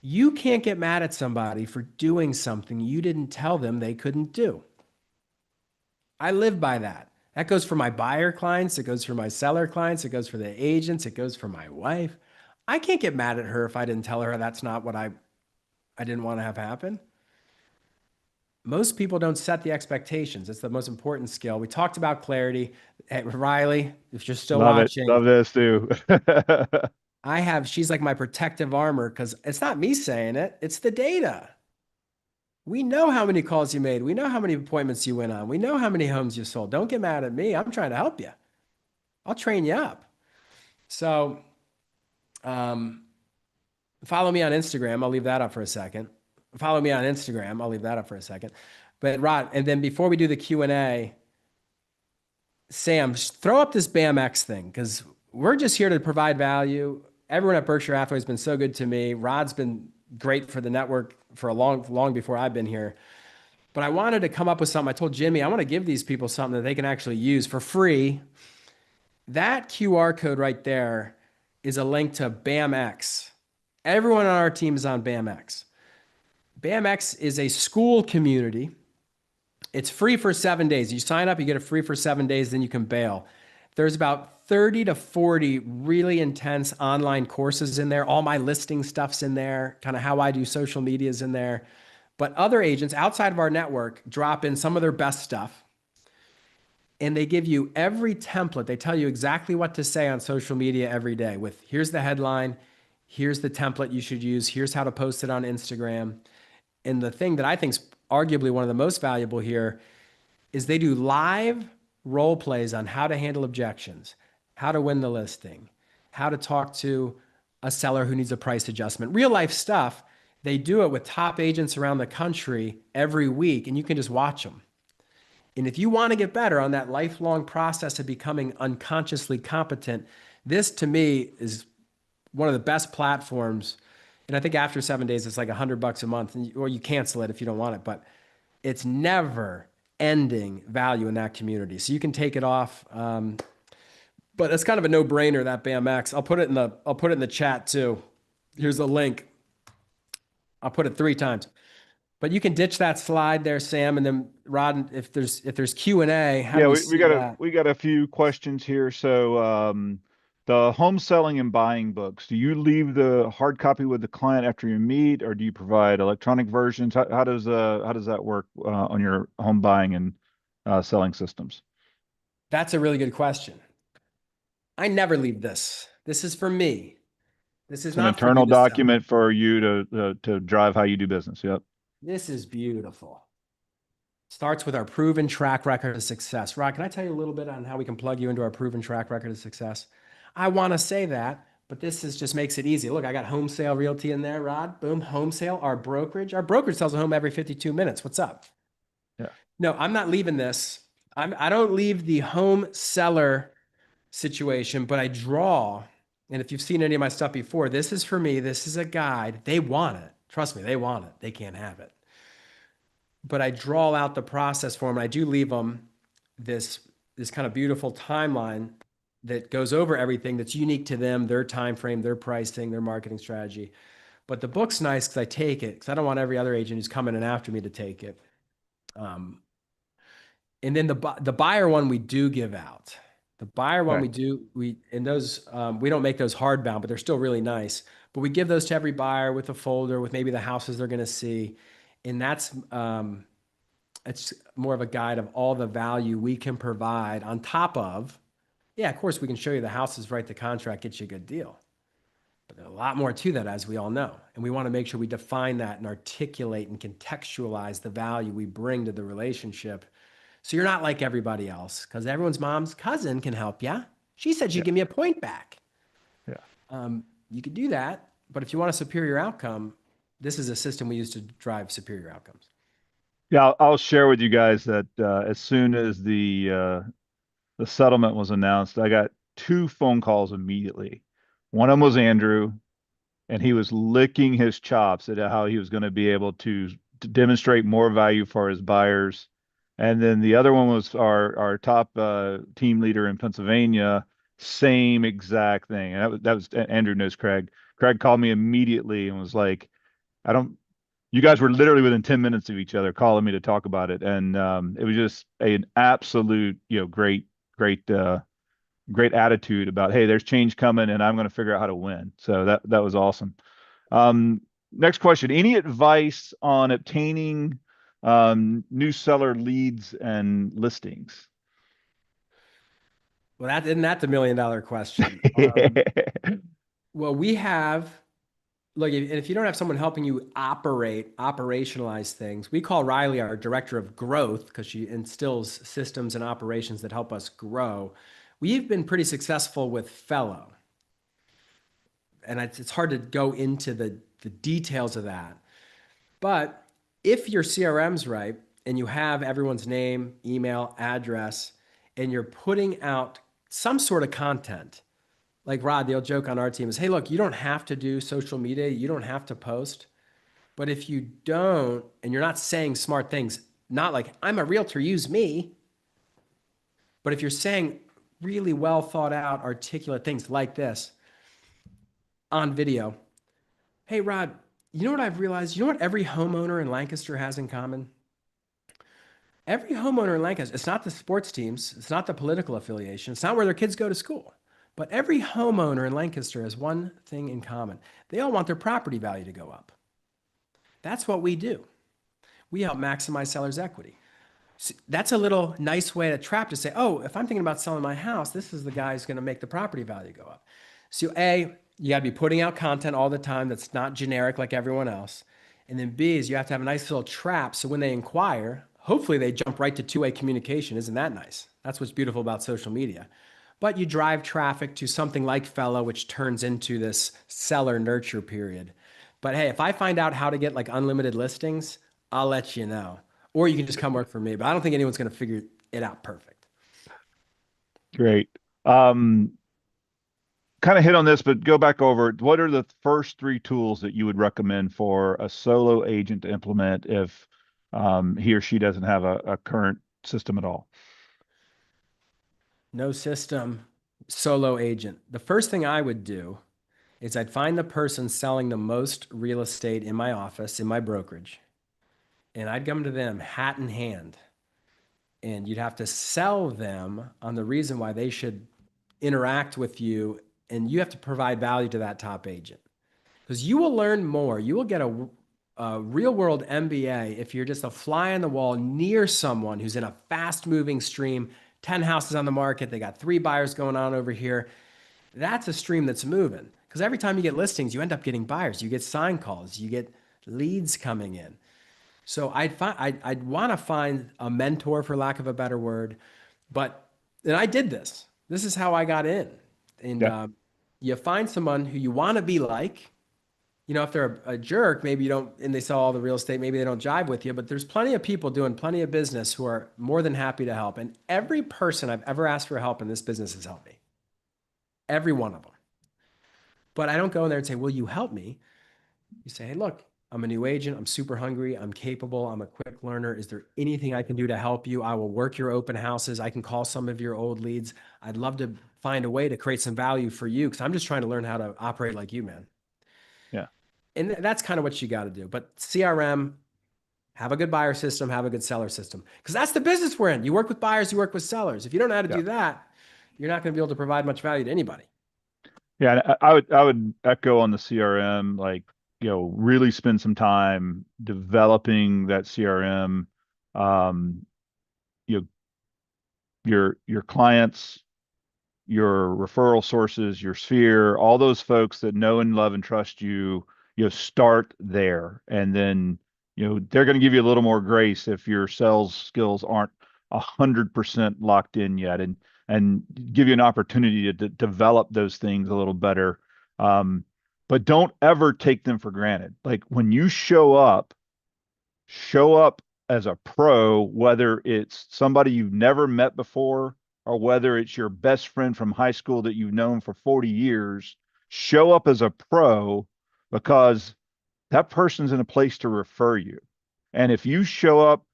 You can't get mad at somebody for doing something you didn't tell them they couldn't do. I live by that. That goes for my buyer clients. It goes for my seller clients. It goes for the agents. It goes for my wife. I can't get mad at her if I didn't tell her that's not what I didn't want to have happen. Most people don't set the expectations. It's the most important skill. We talked about clarity. Hey, Riley, if you're still love it. watching, Love this too. she's like my protective armor because it's not me saying it, it's the data. We know how many calls you made. We know how many appointments you went on. We know how many homes you sold. Don't get mad at me. I'm trying to help you. I'll train you up. So, follow me on Instagram. I'll leave that up for a second. Follow me on Instagram. I'll leave that up for a second. But Rod, and then before we do the Q&A, Sam, throw up this BAMX thing because we're just here to provide value. Everyone at Berkshire Hathaway has been so good to me. Rod's been great for the network for a long before I've been here. But I wanted to come up with something. I told Jimmy, I want to give these people something that they can actually use for free. That QR code right there is a link to BAMX. Everyone on our team is on BAMX. BAMX is a school community. It's free for 7 days. You sign up, you get it free for 7 days, then you can bail. There's about 30 to 40 really intense online courses in there. All my listing stuff's in there, kind of how I do social media is in there. But other agents outside of our network drop in some of their best stuff. And they give you every template. They tell you exactly what to say on social media every day with here's the headline, here's the template you should use, here's how to post it on Instagram. And the thing that I think is arguably one of the most valuable here is they do live role plays on how to handle objections, how to win the listing, how to talk to a seller who needs a price adjustment, real life stuff. They do it with top agents around the country every week, and you can just watch them. And if you want to get better on that lifelong process of becoming unconsciously competent, this to me is one of the best platforms. And I think after 7 days, it's like $100 a month, or you cancel it if you don't want it. But it's never ending value in that community. So you can take it off. But it's kind of a no-brainer, that BAMX. I'll put it in the chat too. Here's a link. I'll put it 3 times. But you can ditch that slide there, Sam, and then Rod, if there's Q&A, how do we see that? We got a few questions here. So the home selling and buying books, do you leave the hard copy with the client after you meet, or do you provide electronic versions? How does that work on your home buying and selling systems? That's a really good question. I never leave this. This is for me. This is It's an not for you internal to sell. document for you to drive how you do business. Yep. This is beautiful. Starts with our proven track record of success. Rod, can I tell you a little bit on how we can plug you into our proven track record of success? I want to say that, but this is just makes it easy. Look, I got Home Sale Realty in there, Rod. Boom, Home Sale, our brokerage. Our brokerage sells a home every 52 minutes. What's up? Yeah. No, I'm not leaving this. I don't leave the home seller situation, but I draw. And if you've seen any of my stuff before, this is for me. This is a guide. They want it. Trust me, they want it. They can't have it. But I draw out the process for them. I do leave them this kind of beautiful timeline that goes over everything that's unique to them, their time frame, their pricing, their marketing strategy. But the book's nice because I take it because I don't want every other agent who's coming in after me to take it. And then the buyer one we do give out. The buyer one Okay. we don't make those hardbound, but they're still really nice. But we give those to every buyer with a folder with maybe the houses they're going to see, and that's it's more of a guide of all the value we can provide on top of. Yeah, of course we can show you the houses, write the contract, get you a good deal. But there's a lot more to that, as we all know, and we want to make sure we define that and articulate and contextualize the value we bring to the relationship. So you're not like everybody else because everyone's mom's cousin can help you. She said she'd Yeah. give me a point back. Yeah. You could do that, but if you want a superior outcome, this is a system we use to drive superior outcomes. Yeah. I'll share with you guys that as soon as the settlement was announced, I got two phone calls immediately. One of them was Andrew, and he was licking his chops at how he was going to be able to demonstrate more value for his buyers. And then the other one was our top team leader in Pennsylvania, same exact thing. And that was Andrew knows Craig. Craig called me immediately and was like, I don't, you guys were literally within 10 minutes of each other calling me to talk about it. And it was just an absolute, great attitude about, hey, there's change coming and I'm going to figure out how to win. So that was awesome. Next question. Any advice on obtaining new seller leads and listings? Well, that's the million dollar question. Well, we have, look, if you don't have someone helping you operationalize things, we call Riley our director of growth because she instills systems and operations that help us grow. We've been pretty successful with Fellow. And it's hard to go into the details of that. But if your CRM's right and you have everyone's name, email, address, and you're putting out some sort of content, like Rod, the old joke on our team is, hey, look, you don't have to do social media. You don't have to post. But if you don't, and you're not saying smart things, not like, I'm a realtor, use me. But if you're saying really well thought out, articulate things like this on video, hey, Rod, you know what I've realized? You know what every homeowner in Lancaster has in common? Every homeowner in Lancaster, it's not the sports teams, it's not the political affiliation, it's not where their kids go to school. But every homeowner in Lancaster has one thing in common. They all want their property value to go up. That's what we do. We help maximize sellers' equity. So that's a little nice way to trap to say, oh, if I'm thinking about selling my house, this is the guy who's going to make the property value go up. So A, you got to be putting out content all the time that's not generic like everyone else. And then B is you have to have a nice little trap so when they inquire, hopefully they jump right to two-way communication. Isn't that nice? That's what's beautiful about social media. But you drive traffic to something like Fellow, which turns into this seller nurture period. But hey, if I find out how to get like unlimited listings, I'll let you know. Or you can just come work for me. But I don't think anyone's going to figure it out perfect. Great. Kind of hit on this, but go back over it. What are the first three tools that you would recommend for a solo agent to implement if he or she doesn't have a current system at all? No system, solo agent. The first thing I would do is I'd find the person selling the most real estate in my office, in my brokerage, and I'd come to them hat in hand. And you'd have to sell them on the reason why they should interact with you. And you have to provide value to that top agent because you will learn more. You will get a real world MBA if you're just a fly on the wall near someone who's in a fast moving stream 10 houses on the market. They got 3 buyers going on over here. That's a stream that's moving because every time you get listings, you end up getting buyers. You get sign calls, you get leads coming in. So I'd want to find a mentor, for lack of a better word, but and I did this. This is how I got in, and Yeah. you find someone who you want to be like. You know, if they're a jerk, maybe you don't, and they sell all the real estate, maybe they don't jive with you, but there's plenty of people doing plenty of business who are more than happy to help. And every person I've ever asked for help in this business has helped me. Every one of them. But I don't go in there and say, will you help me? You say, hey, look, I'm a new agent. I'm super hungry. I'm capable. I'm a quick learner. Is there anything I can do to help you? I will work your open houses. I can call some of your old leads. I'd love to find a way to create some value for you because I'm just trying to learn how to operate like you, man. Yeah. And that's kind of what you got to do. But CRM, have a good buyer system, have a good seller system. Because that's the business we're in. You work with buyers, you work with sellers. If you don't know how to Yeah. do that, you're not going to be able to provide much value to anybody. Yeah. And I would echo on the CRM, like, really spend some time developing that CRM. Um, you know, your clients, your referral sources, your sphere, all those folks that know and love and trust you, start there. And then, they're going to give you a little more grace if your sales skills aren't 100% locked in yet, and give you an opportunity to develop those things a little better. But don't ever take them for granted. Like when you show up as a pro, whether it's somebody you've never met before or whether it's your best friend from high school that you've known for 40 years, show up as a pro because that person's in a place to refer you. And if you show up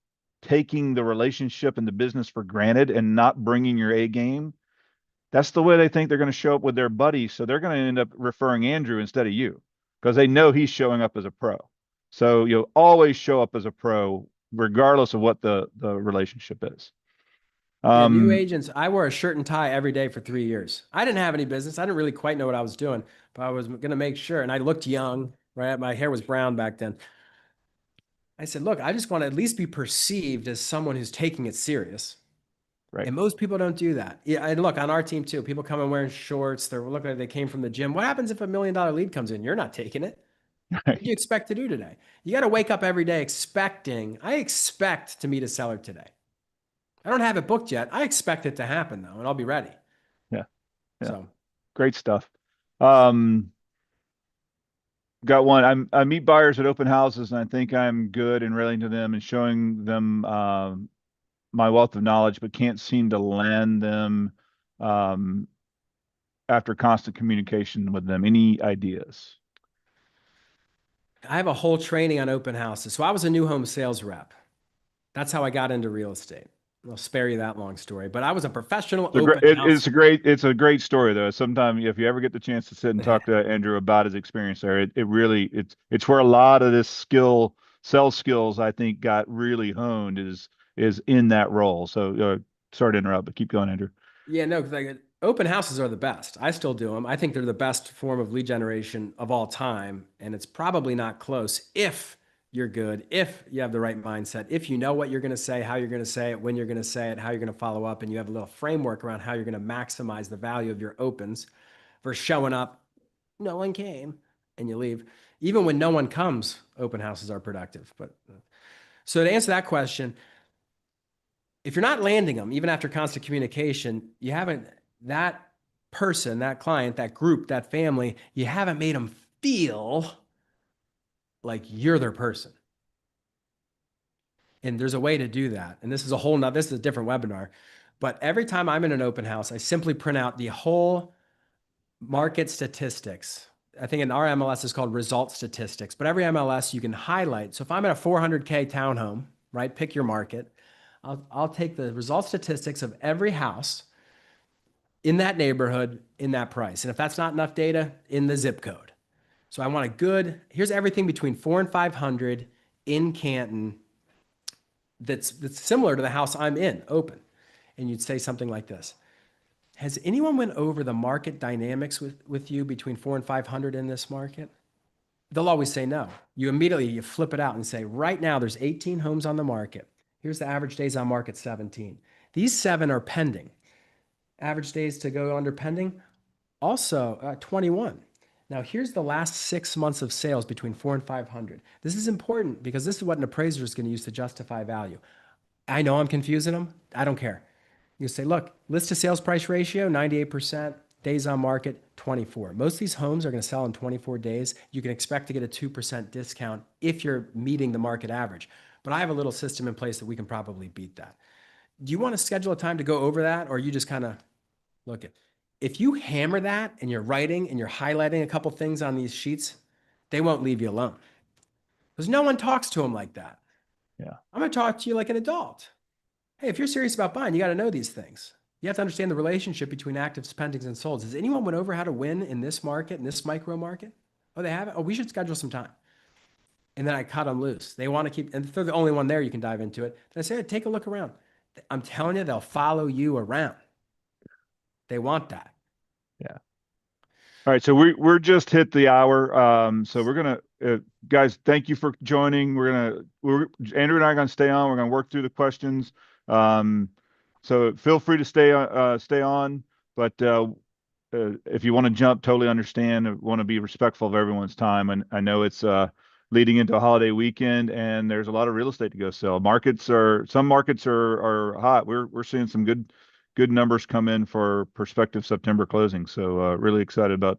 taking the relationship and the business for granted and not bringing your A game, that's the way they think they're going to show up with their buddies. So they're going to end up referring Andrew instead of you because they know he's showing up as a pro. So you'll always show up as a pro, regardless of what the relationship is. Yeah, new Um, agents, I wore a shirt and tie every day for 3 years. I didn't have any business. I didn't really quite know what I was doing, but I was going to make sure. And I looked young, right? My hair was brown back then. I said, look, I just want to at least be perceived as someone who's taking it serious. right, And most people don't do that. Yeah, and look, on our team too, people come in wearing shorts. They're looking like they came from the gym. What happens if $1 million lead comes in? You're not taking it. What do you right, expect to do today? You got to wake up every day expecting, I expect to meet a seller today. I don't have it booked yet. I expect it to happen though, and I'll be ready. yeah, yeah, So great stuff. Um, got one. I meet buyers at open houses, and I think I'm good in relating to them and showing them my wealth of knowledge, but can't seem to land them um, after constant communication with them. Any ideas? I have a whole training on open houses. So I was a new home sales rep. That's how I got into real estate. I'll spare you that long story, but I was a professional open house. It's a great story though. Sometimes if you ever get the chance to sit and talk to Andrew about his experience there, it really it's where a lot of this sales skills I think got really honed is in that role. So sorry to interrupt, but keep going, Andrew. Yeah, no, because like open houses are the best. I still do them. I think they're the best form of lead generation of all time, and it's probably not close if you're good, if you have the right mindset, if you know what you're going to say, how you're going to say it, when you're going to say it, how you're going to follow up, and you have a little framework around how you're going to maximize the value of your opens versus showing up, no one came, and you leave. Even when no one comes, open houses are productive. But so to answer that question, if you're not landing them, even after constant communication, you haven't, that person, that client, that group, that family, you haven't made them feel like you're their person. And there's a way to do that. And this is a whole nother, this is a different webinar. But every time I'm in an open house, I simply print out the whole market statistics. I think in our MLS is called result statistics, but every MLS you can highlight. So if I'm at a 400K townhome, right, pick your market, I'll take the result statistics of every house in that neighborhood, in that price. And if that's not enough data, in the zip code. So I want a good, here's everything between 4 and 500 in Canton that's similar to the house I'm in, open. And you'd say something like this. Has anyone went over the market dynamics with you between 4 and 500 in this market? They'll always say no. You flip it out and say, right now there's 18 homes on the market. Here's the average days on market, 17. These 7 are pending. Average days to go under pending, also 21. Now, here's the last 6 months of sales between 4 and 500. This is important because this is what an appraiser is going to use to justify value. I know I'm confusing them. I don't care. You say, look, list to sales price ratio, 98%, days on market, 24. Most of these homes are going to sell in 24 days. You can expect to get a 2% discount if you're meeting the market average. But I have a little system in place that we can probably beat that. Do you want to schedule a time to go over that, or you just kind of look at? If you hammer that and you're writing and you're highlighting a couple things on these sheets, they won't leave you alone because no one talks to them like that. Yeah. I'm going to talk to you like an adult. Hey, if you're serious about buying, you got to know these things. You have to understand the relationship between actives, pendings, and solds. Has anyone went over how to win in this market, in this micro market? Oh, they haven't? Oh, we should schedule some time. And then I cut them loose. They want to keep, and if they're the only one there, you can dive into it. Then I say, hey, take a look around. I'm telling you, they'll follow you around. They want that. Yeah. All right, so we're just hit the hour. So we're gonna guys, thank you for joining. We're Andrew and I are gonna stay on. We're gonna work through the questions. Um, so feel free to stay on. But if you want to jump, totally understand. Want to be respectful of everyone's time, and I know it's leading into a holiday weekend, and there's a lot of real estate to go sell. Some markets are hot. We're seeing some good numbers come in for prospective September closing. So really excited about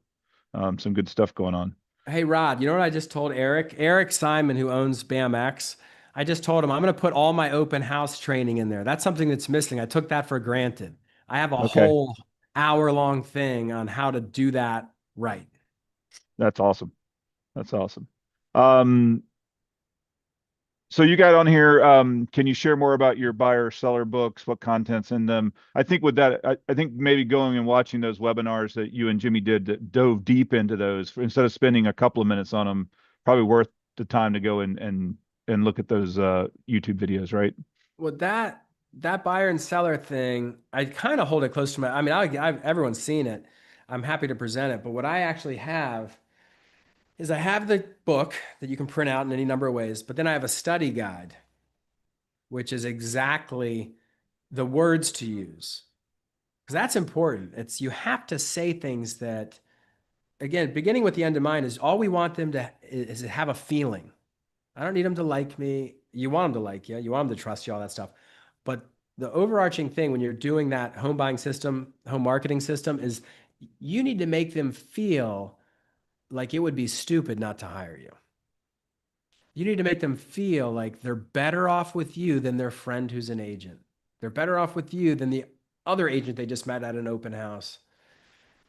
some good stuff going on. Hey, Rod, you know what I just told Eric? Eric Simon, who owns BAMX, I just told him I'm going to put all my open house training in there. That's something that's missing. I took that for granted. I have a Okay, whole hour-long thing on how to do that right. that's awesome. That's awesome. Um, so you got on here. Can you share more about your buyer seller books? What content's in them? I think with that, I think maybe going and watching those webinars that you and Jimmy did that dove deep into those instead of spending a couple of minutes on them, probably worth the time to go and look at those YouTube videos, right? Well, that buyer and seller thing, I kind of hold it close to my. I mean, everyone's seen it. I'm happy to present it, but what I actually have is I have the book that you can print out in any number of ways, but then I have a study guide, which is exactly the words to use. Because that's important. It's you have to say things that, again, beginning with the end in mind is all we want them to is to have a feeling. I don't need them to like me. You want them to like you. You want them to trust you, all that stuff. But the overarching thing when you're doing that home buying system, home marketing system is you need to make them feel like it would be stupid not to hire you. You need to make them feel like they're better off with you than their friend who's an agent. They're better off with you than the other agent they just met at an open house.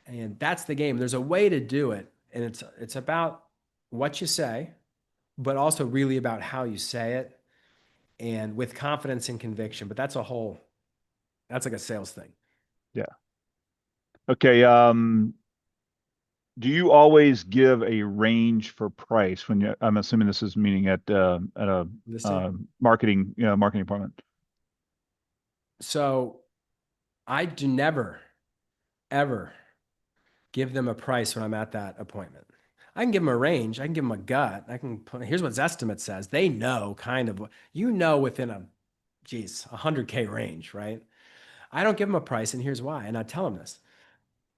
And that's the game. There's a way to do it. And it's about what you say, but also really about how you say it and with confidence and conviction. But that's like a sales thing. Yeah. Okay. Do you always give a range for price when I'm assuming this is meaning at a marketing appointment. So I do never, ever give them a price when I'm at that appointment. I can give them a range. I can give them a gut. Here's what Zestimate says. They know kind of, within a 100K range, right? I don't give them a price, and here's why. And I tell them this.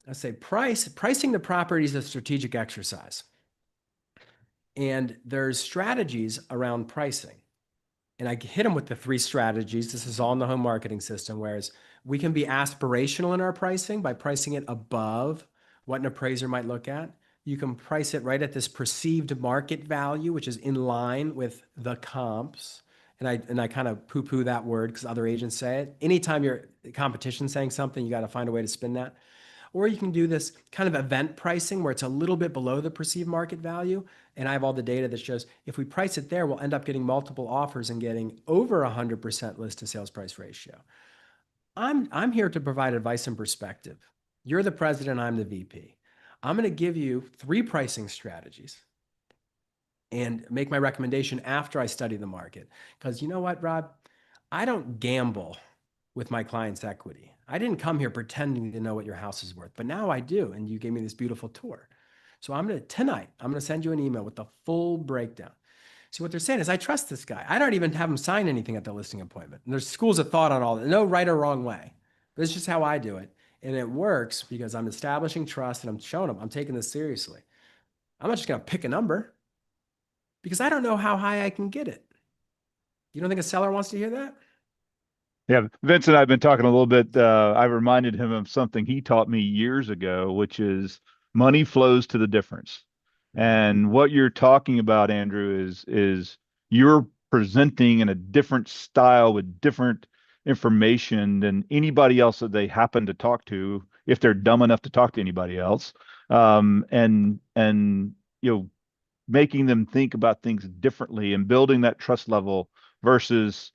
I say pricing the property is a strategic exercise. And there's strategies around pricing. And I hit them with the 3 strategies. This is all in the home marketing system, whereas we can be aspirational in our pricing by pricing it above what an appraiser might look at. You can price it right at this perceived market value, which is in line with the comps. And I kind of poo-poo that word because other agents say it. Anytime your competition saying something, you got to find a way to spin that. Or you can do this kind of event pricing where it's a little bit below the perceived market value. And I have all the data that shows if we price it there, we'll end up getting multiple offers and getting over 100% list to sales price ratio. I'm here to provide advice and perspective. You're the president, I'm the VP. I'm going to give you 3 pricing strategies and make my recommendation after I study the market. Because you know what, Rob? I don't gamble with my client's equity. I didn't come here pretending to know what your house is worth, but now I do. And you gave me this beautiful tour. So tonight, I'm going to send you an email with the full breakdown. See, what they're saying is, I trust this guy. I don't even have him sign anything at the listing appointment. And there's schools of thought on all that. No right or wrong way. But it's just how I do it. And it works because I'm establishing trust and I'm showing them I'm taking this seriously. I'm not just going to pick a number because I don't know how high I can get it. You don't think a seller wants to hear that? Yeah, Vince and I have been talking a little bit. I reminded him of something he taught me years ago, which is money flows to the difference. And what you're talking about, Andrew, is you're presenting in a different style with different information than anybody else that they happen to talk to, if they're dumb enough to talk to anybody else. And making them think about things differently and building that trust level versus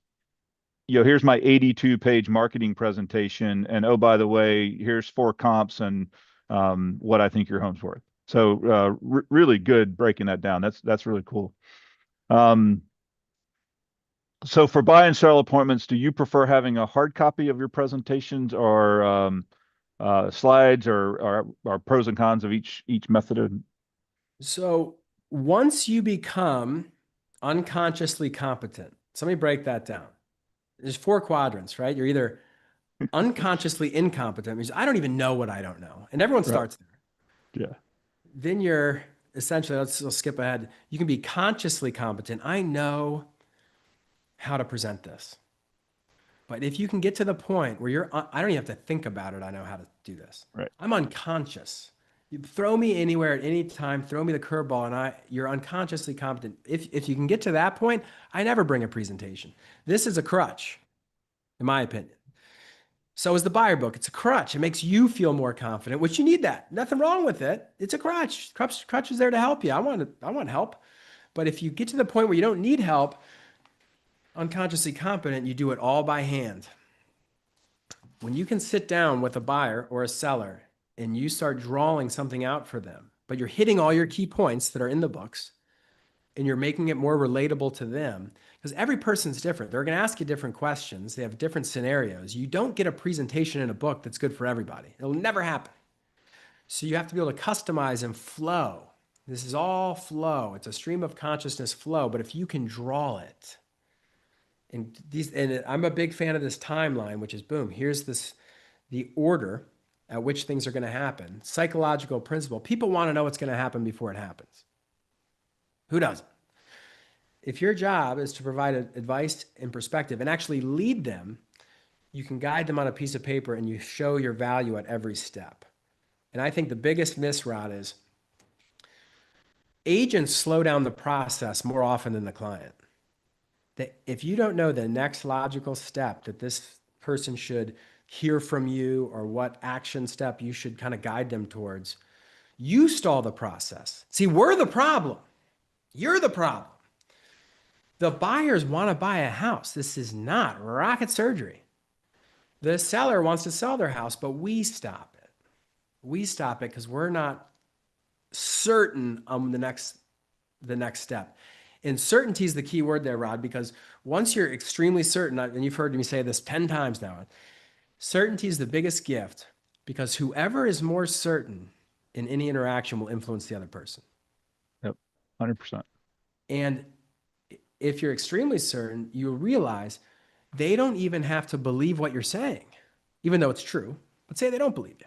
here's my 82-page marketing presentation, and oh, by the way, here's 4 comps and what I think your home's worth. So really good breaking that down. That's really cool. So for buy and sell appointments, do you prefer having a hard copy of your presentations or slides or pros and cons of each method? So once you become unconsciously competent, so let me break that down. There's 4 quadrants, right? You're either unconsciously incompetent, means I don't even know what I don't know. And everyone Right. starts there. Yeah. Then you're essentially, let's skip ahead. You can be consciously competent. I know how to present this. But if you can get to the point where I don't even have to think about it. I know how to do this. Right. I'm unconscious. You throw me anywhere at any time, throw me the curveball, and you're unconsciously competent. If you can get to that point, I never bring a presentation. This is a crutch, in my opinion. So is the buyer book. It's a crutch. It makes you feel more confident, which you need that. Nothing wrong with it. It's a crutch. Crutch is there to help you. I want help. But if you get to the point where you don't need help, unconsciously competent, you do it all by hand. When you can sit down with a buyer or a seller and you start drawing something out for them, but you're hitting all your key points that are in the books and you're making it more relatable to them, because every person's different. They're going to ask you different questions. They have different scenarios. You don't get a presentation in a book that's good for everybody. It'll never happen. So you have to be able to customize and flow. This is all flow. It's a stream of consciousness flow, but if you can draw it, and I'm a big fan of this timeline, which is boom, here's the order at which things are going to happen. Psychological principle. People want to know what's going to happen before it happens. Who doesn't? If your job is to provide advice and perspective and actually lead them, you can guide them on a piece of paper and you show your value at every step. And I think the biggest miss, Rod, is agents slow down the process more often than the client. That if you don't know the next logical step that this person should hear from you or what action step you should kind of guide them towards, you stall the process. See, we're the problem. You're the problem. The buyers want to buy a house. This is not rocket surgery. The seller wants to sell their house, but we stop it. We stop it because we're not certain on the next step. And certainty is the key word there, Rod, because once you're extremely certain, and you've heard me say this 10 times now, certainty is the biggest gift because whoever is more certain in any interaction will influence the other person. Yep. 100%. And if you're extremely certain, you'll realize they don't even have to believe what you're saying, even though it's true. But say they don't believe you.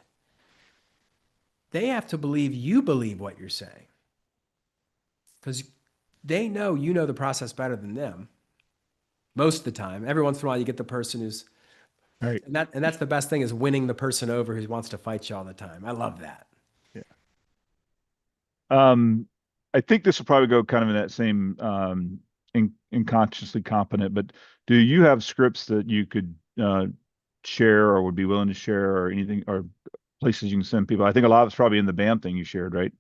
They have to believe you believe what you're saying because they know you know the process better than them most of the time. Every once in a while, you get the person who's, Right. and that's the best thing is winning the person over who wants to fight you all the time. I love that. Yeah. I think this will probably go kind of in that same unconsciously competent, but do you have scripts that you could share or would be willing to share or anything or places you can send people? I think a lot of it's probably in the BAM thing you shared, right?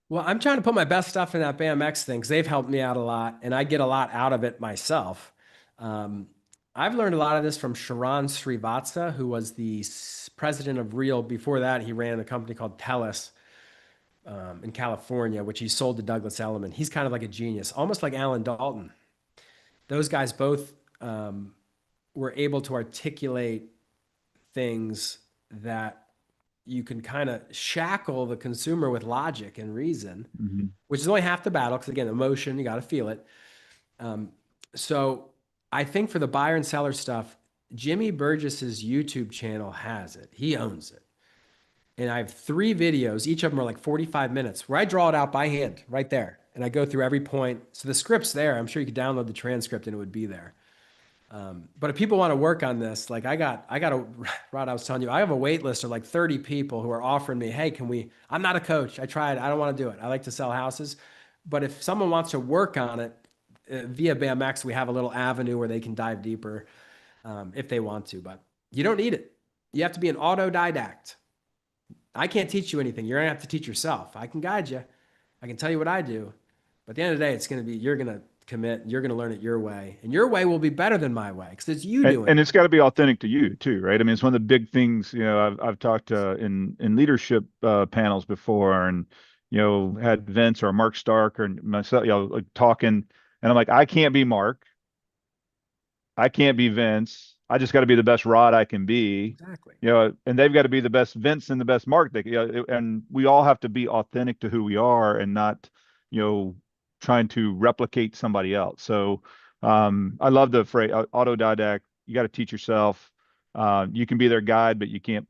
Well, I'm trying to put my best stuff in that BAMX thing because they've helped me out a lot and I get a lot out of it myself. I've learned a lot of this from Sharon Srivatsa, who was the president of Real. Before that, he ran a company called Telus in California, which he sold to Douglas Elliman. He's kind of like a genius, almost like Alan Dalton. Those guys both were able to articulate things that you can kind of shackle the consumer with logic and reason, Mm-hmm. which is only half the battle. Because again, emotion, you got to feel it. So I think for the buyer and seller stuff, Jimmy Burgess's YouTube channel has it. He owns it. And I have 3 videos. Each of them are like 45 minutes where I draw it out by hand right there. And I go through every point. So the script's there. I'm sure you could download the transcript and it would be there. But if people want to work on this, like I got a, Rod, I was telling you, I have a wait list of like 30 people who are offering me, hey, I'm not a coach. I tried. I don't want to do it. I like to sell houses. But if someone wants to work on it via BMX, we have a little avenue where they can dive deeper if they want to. But you don't need it. You have to be an autodidact. I can't teach you anything. You're going to have to teach yourself. I can guide you. I can tell you what I do. But at the end of the day, it's going to be, you're going to commit, you're going to learn it your way. And your way will be better than my way because it's you doing it. And it's got to be authentic to you too, right? I mean, it's one of the big things, I've talked in leadership panels before and, had Vince or Mark Stark or myself, like talking. And I'm like, I can't be Mark. I can't be Vince. I just got to be the best Rod I can be. Exactly. And they've got to be the best Vince and the best Mark. And we all have to be authentic to who we are and not, trying to replicate somebody else. So I love the phrase autodidact. You got to teach yourself. You can be their guide, but you can't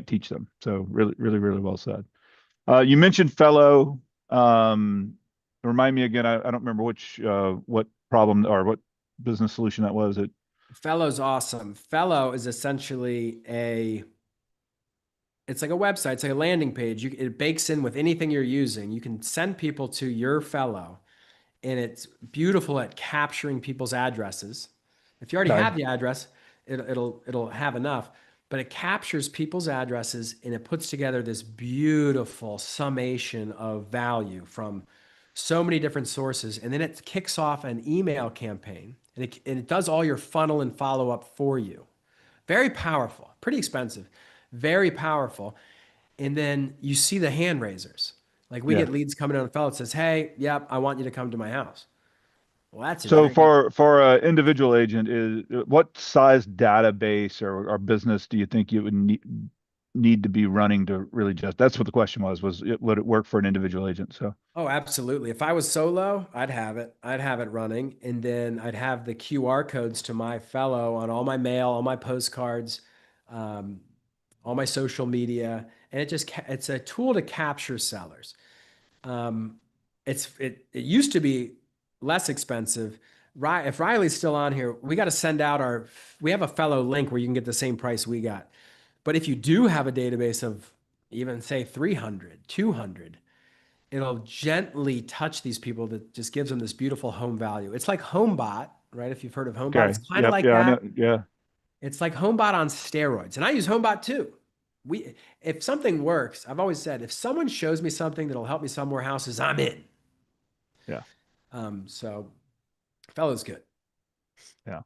teach them. So really, really, really well said. You mentioned fellow. Remind me again. I don't remember what problem or what business solution that was. Fellow's awesome. Fellow is essentially it's like a website. It's like a landing page. It bakes in with anything you're using. You can send people to your Fellow, and it's beautiful at capturing people's addresses. If you already have the address, it'll have enough, but it captures people's addresses and it puts together this beautiful summation of value from so many different sources. And then it kicks off an email campaign and it does all your funnel and follow up for you. Very powerful, pretty expensive, very powerful. And then you see the hand raisers. Like we get leads coming on a fellow that says, hey, yep, I want you to come to my house. Well, that's so for an individual agent, what size database or business do you think you would need to be running to really that's what the question was would it work for an individual agent? So absolutely. If I was solo, I'd have it running, and then I'd have the QR codes to my fellow on all my mail, all my postcards, all my social media, and it's a tool to capture sellers. It used to be less expensive. If Riley's still on here, we got to send out we have a fellow link where you can get the same price we got. But if you do have a database of even say 300, 200, it'll gently touch these people that just gives them this beautiful home value. It's like HomeBot, right? If you've heard of HomeBot, okay. It's kind of like that. Yeah. It's like HomeBot on steroids. And I use HomeBot too. If something works, I've always said, if someone shows me something that'll help me sell more houses, I'm in. Yeah. So Fellow's good. Yeah.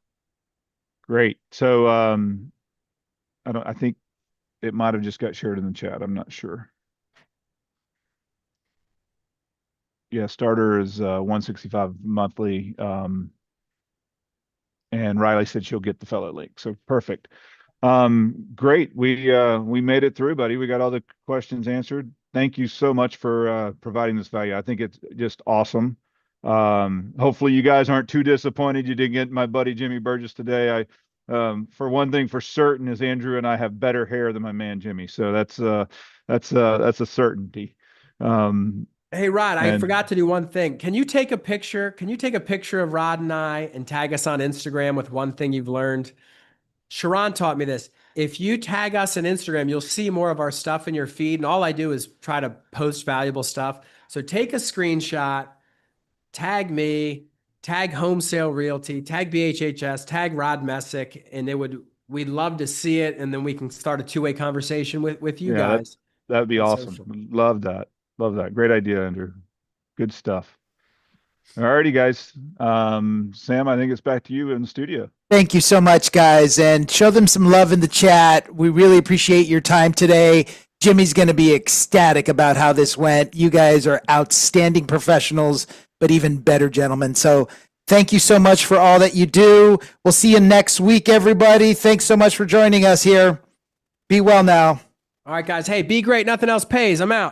Great. So, I think it might've just got shared in the chat. I'm not sure. Yeah. Starter is, 165 monthly. And Riley said she'll get the fellow link. So perfect. Great. We made it through, buddy. We got all the questions answered. Thank you so much for providing this value. I think it's just awesome. Hopefully you guys aren't too disappointed you didn't get my buddy Jimmy Burgess today. For one thing for certain is Andrew and I have better hair than my man Jimmy. So that's a certainty. Hey Rod, I forgot to do one thing. Can you take a picture? Can you take a picture of Rod and I and tag us on Instagram with one thing you've learned? Sharon taught me this. If you tag us on Instagram, you'll see more of our stuff in your feed. And all I do is try to post valuable stuff. So take a screenshot, tag me, tag Home Sale Realty, tag BHHS, tag Rod Messick, and we'd love to see it. And then we can start a two-way conversation with you guys. That'd be awesome. Social. Love that. Love that. Great idea, Andrew. Good stuff. All righty, guys. Sam, I think it's back to you in the studio. Thank you so much, guys, and show them some love in the chat. We really appreciate your time today. Jimmy's going to be ecstatic about how this went. You guys are outstanding professionals, but even better gentlemen. So thank you so much for all that you do. We'll see you next week, everybody. Thanks so much for joining us here. Be well now. All right, guys. Hey, be great. Nothing else pays. I'm out.